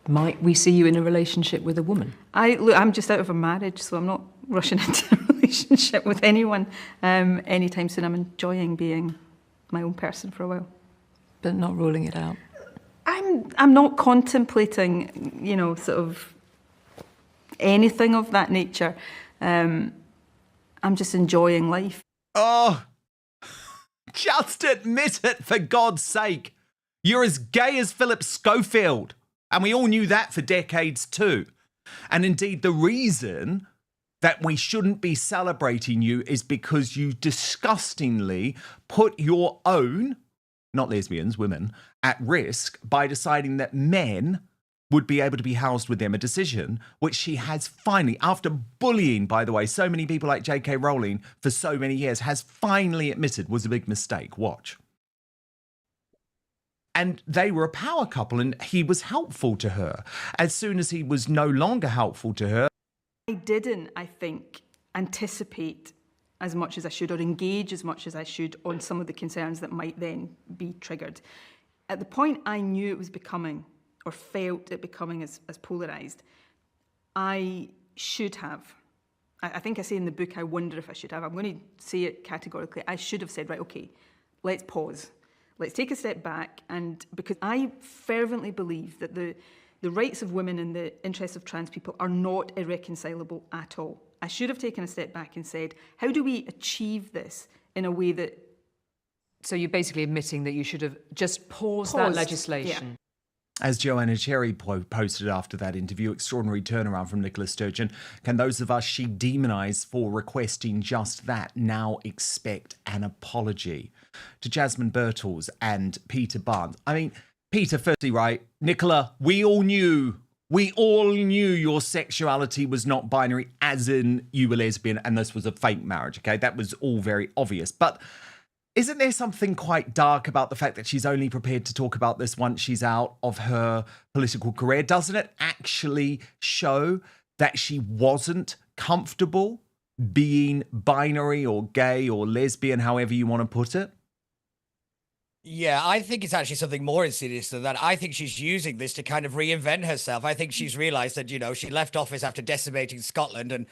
Might we see you in a relationship with a woman? I'm just out of a marriage, so I'm not rushing into a relationship with anyone anytime soon. I'm enjoying being my own person for a while. But not ruling it out? I'm not contemplating, sort of anything of that nature. I'm just enjoying life. Oh, just admit it, for God's sake. You're as gay as Philip Schofield. And we all knew that for decades too. And indeed, the reason that we shouldn't be celebrating you is because you disgustingly put your own, not lesbians, women, at risk by deciding that men would be able to be housed with them, a decision which she has finally, after bullying, by the way, so many people like J.K. Rowling for so many years, has finally admitted was a big mistake. Watch. And they were a power couple, and he was helpful to her. As soon as he was no longer helpful to her, I didn't, I think, anticipate as much as I should or engage as much as I should on some of the concerns that might then be triggered. At the point I knew it was becoming, or felt it becoming as polarised, I should have. I think I say in the book, I wonder if I should have. I'm going to say it categorically. I should have said, right, okay, let's pause. Let's take a step back, and because I fervently believe that the rights of women and the interests of trans people are not irreconcilable at all. I should have taken a step back and said, how do we achieve this in a way that... So you're basically admitting that you should have just paused that legislation. Yeah. As Joanna Cherry posted after that interview, extraordinary turnaround from Nicola Sturgeon. Can those of us she demonised for requesting just that now expect an apology? To Jasmine Birtles and Peter Barnes. I mean, Peter, firstly, right, Nicola, we all knew your sexuality was not binary, as in you were lesbian and this was a fake marriage, okay? That was all very obvious. But isn't there something quite dark about the fact that she's only prepared to talk about this once she's out of her political career? Doesn't it actually show that she wasn't comfortable being binary or gay or lesbian, however you want to put it? Yeah, I think it's actually something more insidious than that. I think she's using this to kind of reinvent herself. I think she's realized that, she left office after decimating Scotland and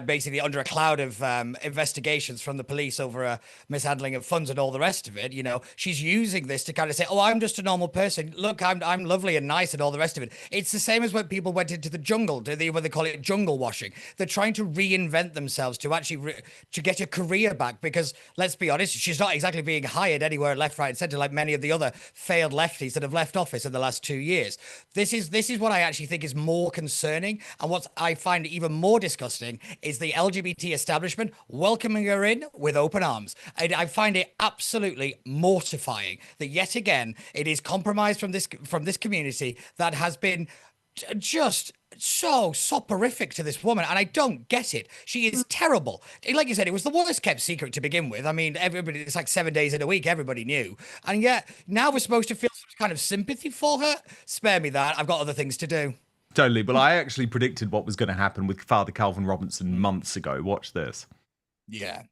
basically under a cloud of investigations from the police over mishandling of funds and all the rest of it. She's using this to kind of say, oh, I'm just a normal person. Look, I'm lovely and nice and all the rest of it. It's the same as when people went into the jungle, when they call it jungle washing. They're trying to reinvent themselves to actually to get a career back because, let's be honest, she's not exactly being hired anywhere left, right and centre. centre like many of the other failed lefties that have left office in the last 2 years. This is what I actually think is more concerning, and what I find even more disgusting is the LGBT establishment welcoming her in with open arms. I find it absolutely mortifying that yet again it is compromised from this community that has been just so soporific to this woman, and I don't get it. She is terrible. Like you said, it was the worst kept secret to begin with. I mean, everybody, it's like 7 days in a week, everybody knew. And yet, now we're supposed to feel some kind of sympathy for her? Spare me that. I've got other things to do. Totally. Well, I actually predicted what was going to happen with Father Calvin Robinson months ago. Watch this. Yeah.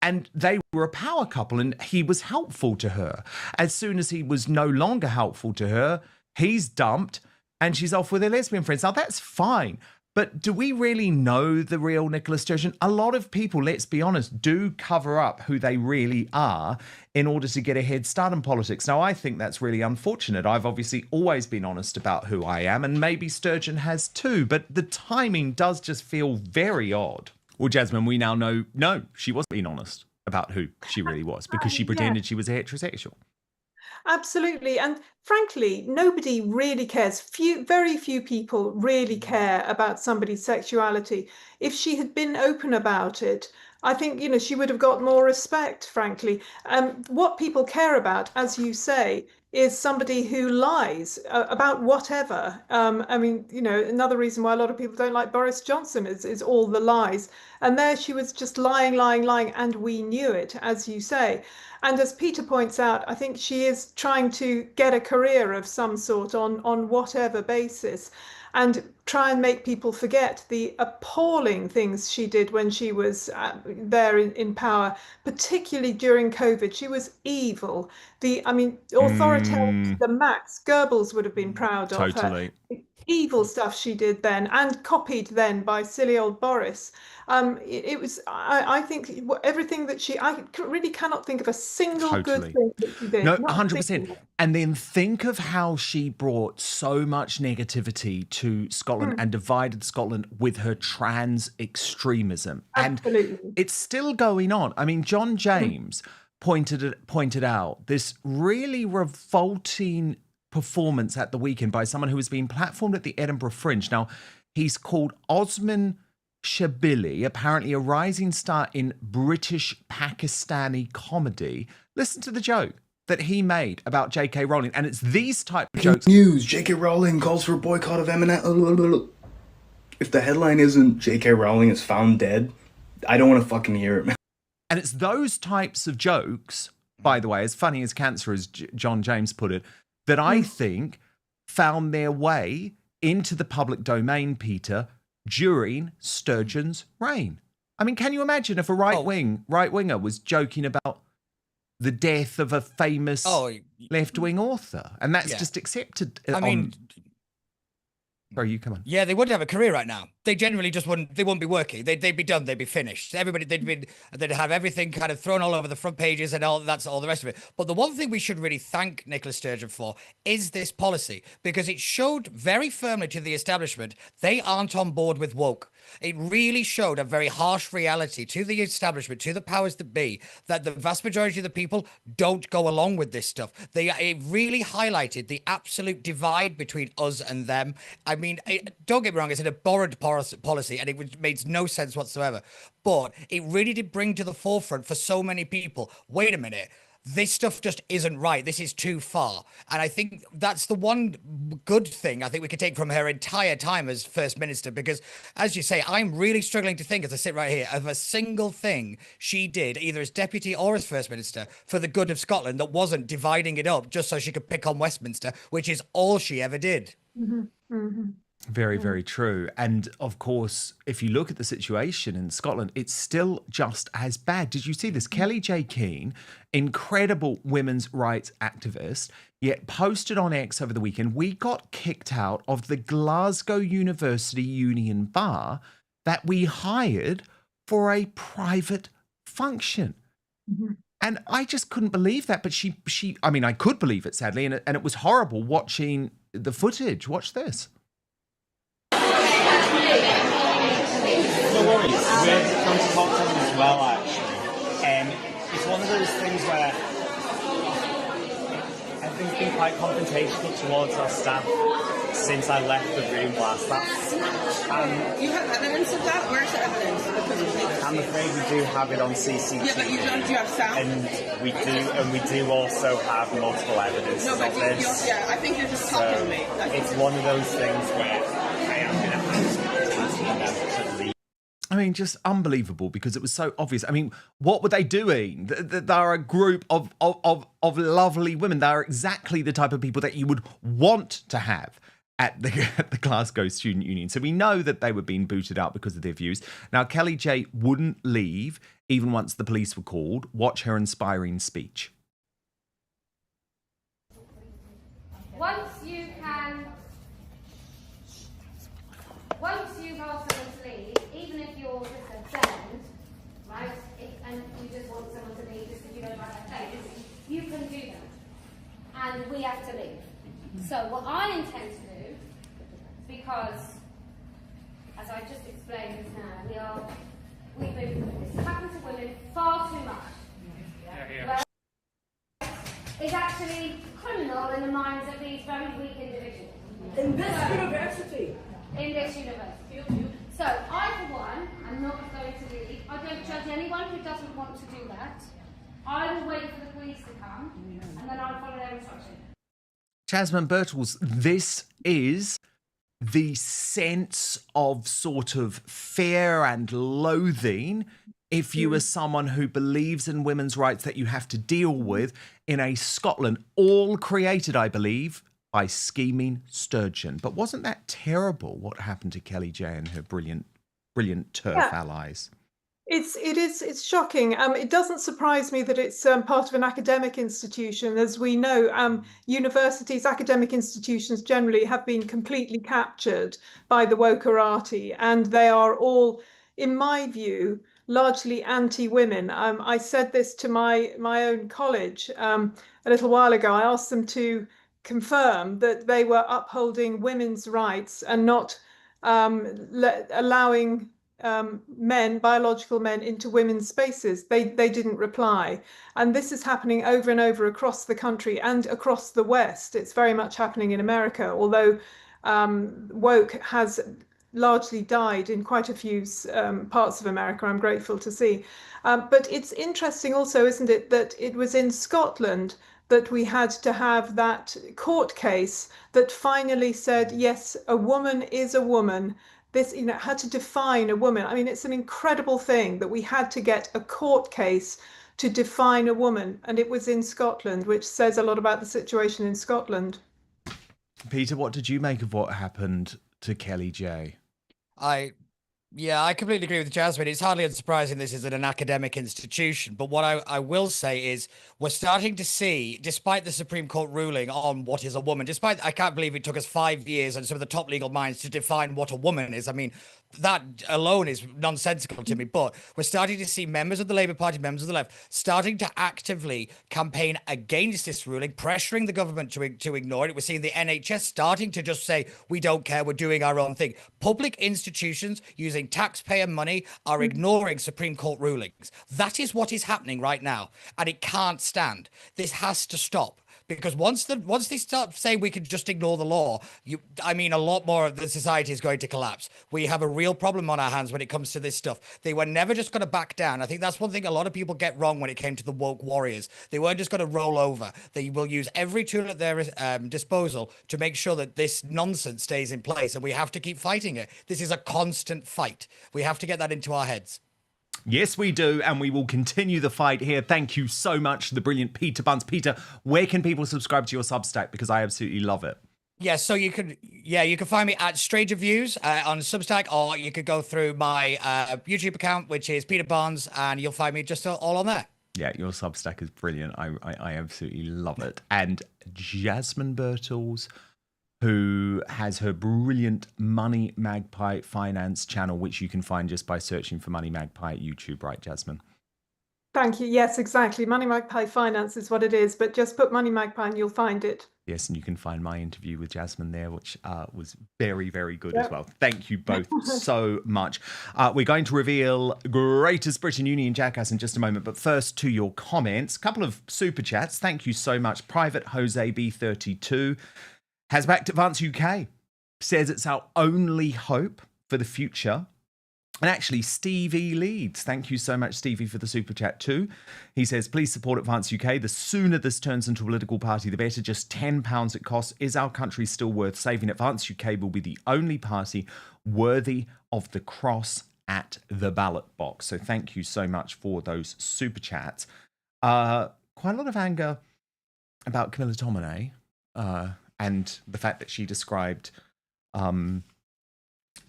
And they were a power couple, and he was helpful to her. As soon as he was no longer helpful to her, he's dumped, and she's off with her lesbian friends. Now, that's fine. But do we really know the real Nicola Sturgeon? A lot of people, let's be honest, do cover up who they really are in order to get a head start in politics. Now, I think that's really unfortunate. I've obviously always been honest about who I am, and maybe Sturgeon has too. But the timing does just feel very odd. Well, Jasmine, we now know, no, she wasn't being honest about who she really was because she pretended she was a heterosexual. Absolutely. And frankly, nobody really cares. Very few people really care about somebody's sexuality. If she had been open about it, I think, she would have got more respect, frankly. What people care about, as you say, is somebody who lies about whatever. I mean, another reason why a lot of people don't like Boris Johnson is all the lies. And there she was just lying, and we knew it, as you say. And as Peter points out, I think she is trying to get a career of some sort on whatever basis, and try and make people forget the appalling things she did when she was there in power, particularly during COVID. She was evil. Authoritarian, the max. Goebbels would have been proud of her. Evil stuff she did then, and copied then by silly old Boris. It was, I think, everything that I really cannot think of a single good thing that she did. No, 100%. And then think of how she brought so much negativity to Scotland and divided Scotland with her trans extremism. Absolutely. And it's still going on. I mean, John James pointed out this really revolting performance at the weekend by someone who was being platformed at the Edinburgh Fringe. Now, he's called Osman Shabili, apparently a rising star in British Pakistani comedy. Listen to the joke that he made about J.K. Rowling, and it's these type of jokes. News: J.K. Rowling calls for a boycott of Eminem. If the headline isn't J.K. Rowling is found dead, I don't want to fucking hear it, man. And it's those types of jokes, by the way, as funny as cancer, as John James put it, that I think found their way into the public domain, Peter, during Sturgeon's reign. I mean, can you imagine if a right-winger was joking about the death of a famous left-wing author? And that's just accepted. Sorry, you come on. Yeah, they wouldn't have a career right now. They generally just wouldn't. They wouldn't be working. They'd be done. They'd be finished. Everybody, they'd have everything kind of thrown all over the front pages and all the rest of it. But the one thing we should really thank Nicola Sturgeon for is this policy, because it showed very firmly to the establishment they aren't on board with woke. It really showed a very harsh reality to the establishment, to the powers that be, that the vast majority of the people don't go along with this stuff. It really highlighted the absolute divide between us and them. I mean, don't get me wrong, it's an abhorrent policy, and it made no sense whatsoever. But it really did bring to the forefront for so many people, wait a minute, this stuff just isn't right. This is too far. And I think that's the one good thing I think we could take from her entire time as First Minister, because, as you say, I'm really struggling to think, as I sit right here, of a single thing she did, either as Deputy or as First Minister, for the good of Scotland that wasn't dividing it up just so she could pick on Westminster, which is all she ever did. Mm-hmm. Mm-hmm. Very, very true. And of course, if you look at the situation in Scotland, it's still just as bad. Did you see this? Kelly J. Keane, incredible women's rights activist, yet posted on X over the weekend, we got kicked out of the Glasgow University Union Bar that we hired for a private function. Mm-hmm. And I just couldn't believe that. But I mean, I could believe it, sadly. And it was horrible watching the footage. Watch this. No worries, we're going to talk to them as well, actually. It's one of those those things where everything's been quite confrontational towards our staff since I left the room last. You have evidence of that? Where's the evidence? I'm afraid we do have it on CCTV. Yeah, but you don't. Do you have sound? And we do also have multiple evidence No, but of this. yeah, I think you're just talking to me. It's one of those things where I am going to have to leave. I mean, just unbelievable because it was so obvious. I mean, what were they doing? They're a group of lovely women. They're exactly the type of people that you would want to have at the Glasgow Student Union. So we know that they were being booted out because of their views. Now, Kelly J wouldn't leave even once the police were called. Watch her inspiring speech. Once you've asked someone to leave, even if you're just a friend, right, and you just want someone to leave just because you don't like their face, you can do that. And we have to leave. So what I intend to do, because, as I just explained just now, this happens to women far too much. Well, it's actually criminal in the minds of these very weak individuals. In this university. In this university. So I, for one, am not going to leave. I don't judge anyone who doesn't want to do that. I will wait for the police to come, and then I'll follow their instructions. Jasmine Birtles, this is the sense of sort of fear and loathing if you are someone who believes in women's rights that you have to deal with in a Scotland, all created, I believe, by scheming Sturgeon. But wasn't that terrible what happened to Kelly J and her brilliant turf allies? It's shocking. It doesn't surprise me that it's part of an academic institution. As we know, universities, academic institutions generally have been completely captured by the wokerati, and they are all, in my view, largely anti-women. I said this to my own college a little while ago. I asked them to confirm that they were upholding women's rights and not allowing biological men into women's spaces. They didn't reply. And this is happening over and over across the country and across the West. It's very much happening in America, although woke has largely died in quite a few parts of America, I'm grateful to see. But it's interesting also, isn't it, that it was in Scotland that we had to have that court case that finally said, yes, a woman is a woman. This, had to define a woman. I mean, it's an incredible thing that we had to get a court case to define a woman, and it was in Scotland, which says a lot about the situation in Scotland. Peter, what did you make of what happened to Kelly J? I completely agree with Jasmine. It's hardly unsurprising this is at an academic institution. But what I will say is we're starting to see, despite the Supreme Court ruling on what is a woman, I can't believe it took us 5 years and some of the top legal minds to define what a woman is. I mean, that alone is nonsensical to me. But we're starting to see members of the Labour Party, members of the left, starting to actively campaign against this ruling, pressuring the government to ignore it. We're seeing the NHS starting to just say, we don't care, we're doing our own thing. Public institutions using taxpayer money are ignoring Supreme Court rulings. That is what is happening right now, and it can't stand. This has to stop. Because once they start saying we can just ignore the law, a lot more of the society is going to collapse. We have a real problem on our hands when it comes to this stuff. They were never just going to back down. I think that's one thing a lot of people get wrong when it came to the woke warriors. They weren't just going to roll over. They will use every tool at their disposal to make sure that this nonsense stays in place, and we have to keep fighting it. This is a constant fight. We have to get that into our heads. Yes, we do, and we will continue the fight here. Thank you so much to the brilliant Peter Bunce. Peter, where can people subscribe to your Substack? Because I absolutely love it. Yeah, so you can find me at Stranger Views on Substack, or you could go through my YouTube account, which is Peter Barnes, and you'll find me just all on there. Yeah, your Substack is brilliant. I absolutely love it. And Jasmine Birtles, who has her brilliant Money Magpie Finance channel, which you can find just by searching for Money Magpie at YouTube, right, Jasmine? Thank you. Yes, exactly. Money Magpie Finance is what it is, but just put Money Magpie and you'll find it. Yes, and you can find my interview with Jasmine there, which was very, very good as well. Thank you both so much. We're going to reveal Greatest Britain Union Jackass in just a moment, but first to your comments. A couple of super chats. Thank you so much. Private Jose B32 has backed Advance UK. Says it's our only hope for the future. And actually, Stevie Leeds. Thank you so much, Stevie, for the super chat too. He says, please support Advance UK. The sooner this turns into a political party, the better. Just £10 it costs. Is our country still worth saving? Advance UK will be the only party worthy of the cross at the ballot box. So thank you so much for those super chats. Quite a lot of anger about Camilla Tominey and the fact that she described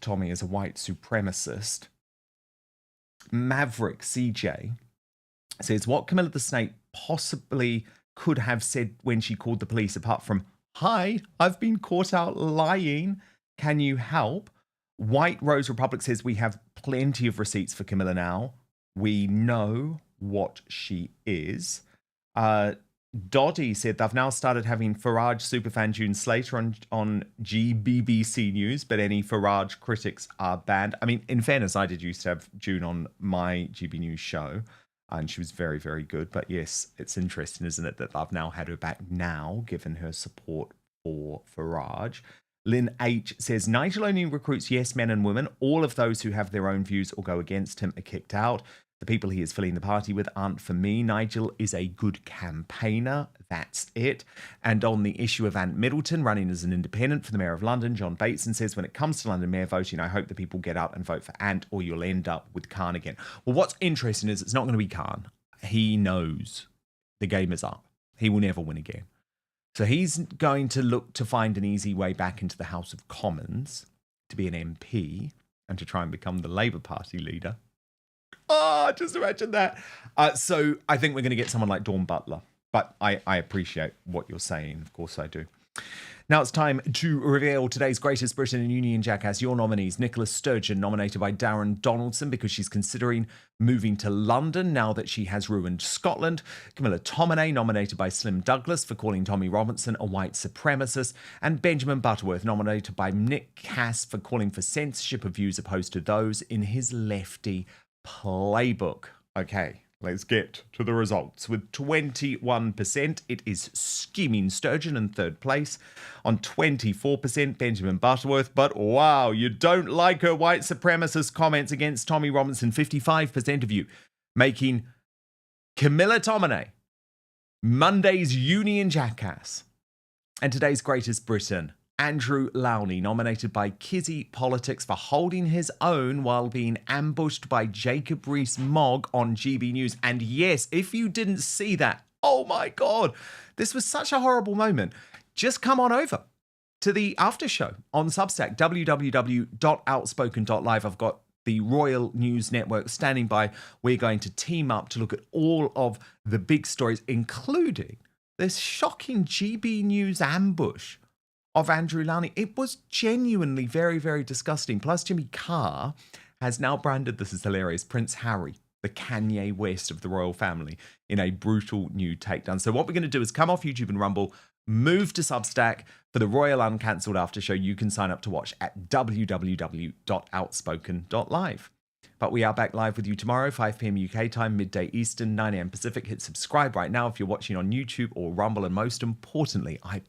Tommy as a white supremacist. Maverick CJ says, what Camilla the Snake possibly could have said when she called the police, apart from, hi, I've been caught out lying. Can you help? White Rose Republic says, we have plenty of receipts for Camilla now. We know what she is. Doddy said they've now started having Farage superfan June Slater on GBBC News, but any Farage critics are banned. I mean, in fairness, I did used to have June on my GB News show, and she was very, very good. But yes, it's interesting, isn't it, that I've now had her back now, given her support for Farage. Lynn H says, Nigel only recruits yes men and women. All of those who have their own views or go against him are kicked out. The people he is filling the party with aren't for me. Nigel is a good campaigner. That's it. And on the issue of Ant Middleton running as an independent for the Mayor of London, John Bateson says, when it comes to London Mayor voting, I hope the people get up and vote for Ant, or you'll end up with Khan again. Well, what's interesting is it's not going to be Khan. He knows the game is up. He will never win again. So he's going to look to find an easy way back into the House of Commons to be an MP and to try and become the Labour Party leader. Oh, just imagine that. So I think we're going to get someone like Dawn Butler. But I appreciate what you're saying. Of course I do. Now it's time to reveal today's Greatest Britain and Union Jackass. Your nominees: Nicola Sturgeon, nominated by Darren Donaldson because she's considering moving to London now that she has ruined Scotland. Camilla Tominey, nominated by Slim Douglas for calling Tommy Robinson a white supremacist. And Benjamin Butterworth, nominated by Nick Cass for calling for censorship of views opposed to those in his lefty playbook. Okay, let's get to the results. With 21%, it is Scheming Sturgeon in third place. On 24%, Benjamin Butterworth. But wow, you don't like her white supremacist comments against Tommy Robinson. 55% of you making Camilla Tominey Monday's Union Jackass. And today's Greatest Britain, Andrew Lowney, nominated by Kizzy Politics for holding his own while being ambushed by Jacob Rees-Mogg on GB News. And yes, if you didn't see that, oh my God, this was such a horrible moment. Just come on over to the after show on Substack, www.outspoken.live. I've got the Royal News Network standing by. We're going to team up to look at all of the big stories, including this shocking GB News ambush of Andrew Lowney. It was genuinely very, very disgusting. Plus, Jimmy Carr has now branded, this is hilarious, Prince Harry, the Kanye West of the royal family, in a brutal new takedown. So what we're going to do is come off YouTube and Rumble, move to Substack for the Royal Uncancelled After Show. You can sign up to watch at www.outspoken.live. But we are back live with you tomorrow, 5 p.m. UK time, midday Eastern, 9 a.m. Pacific. Hit subscribe right now if you're watching on YouTube or Rumble. And most importantly, I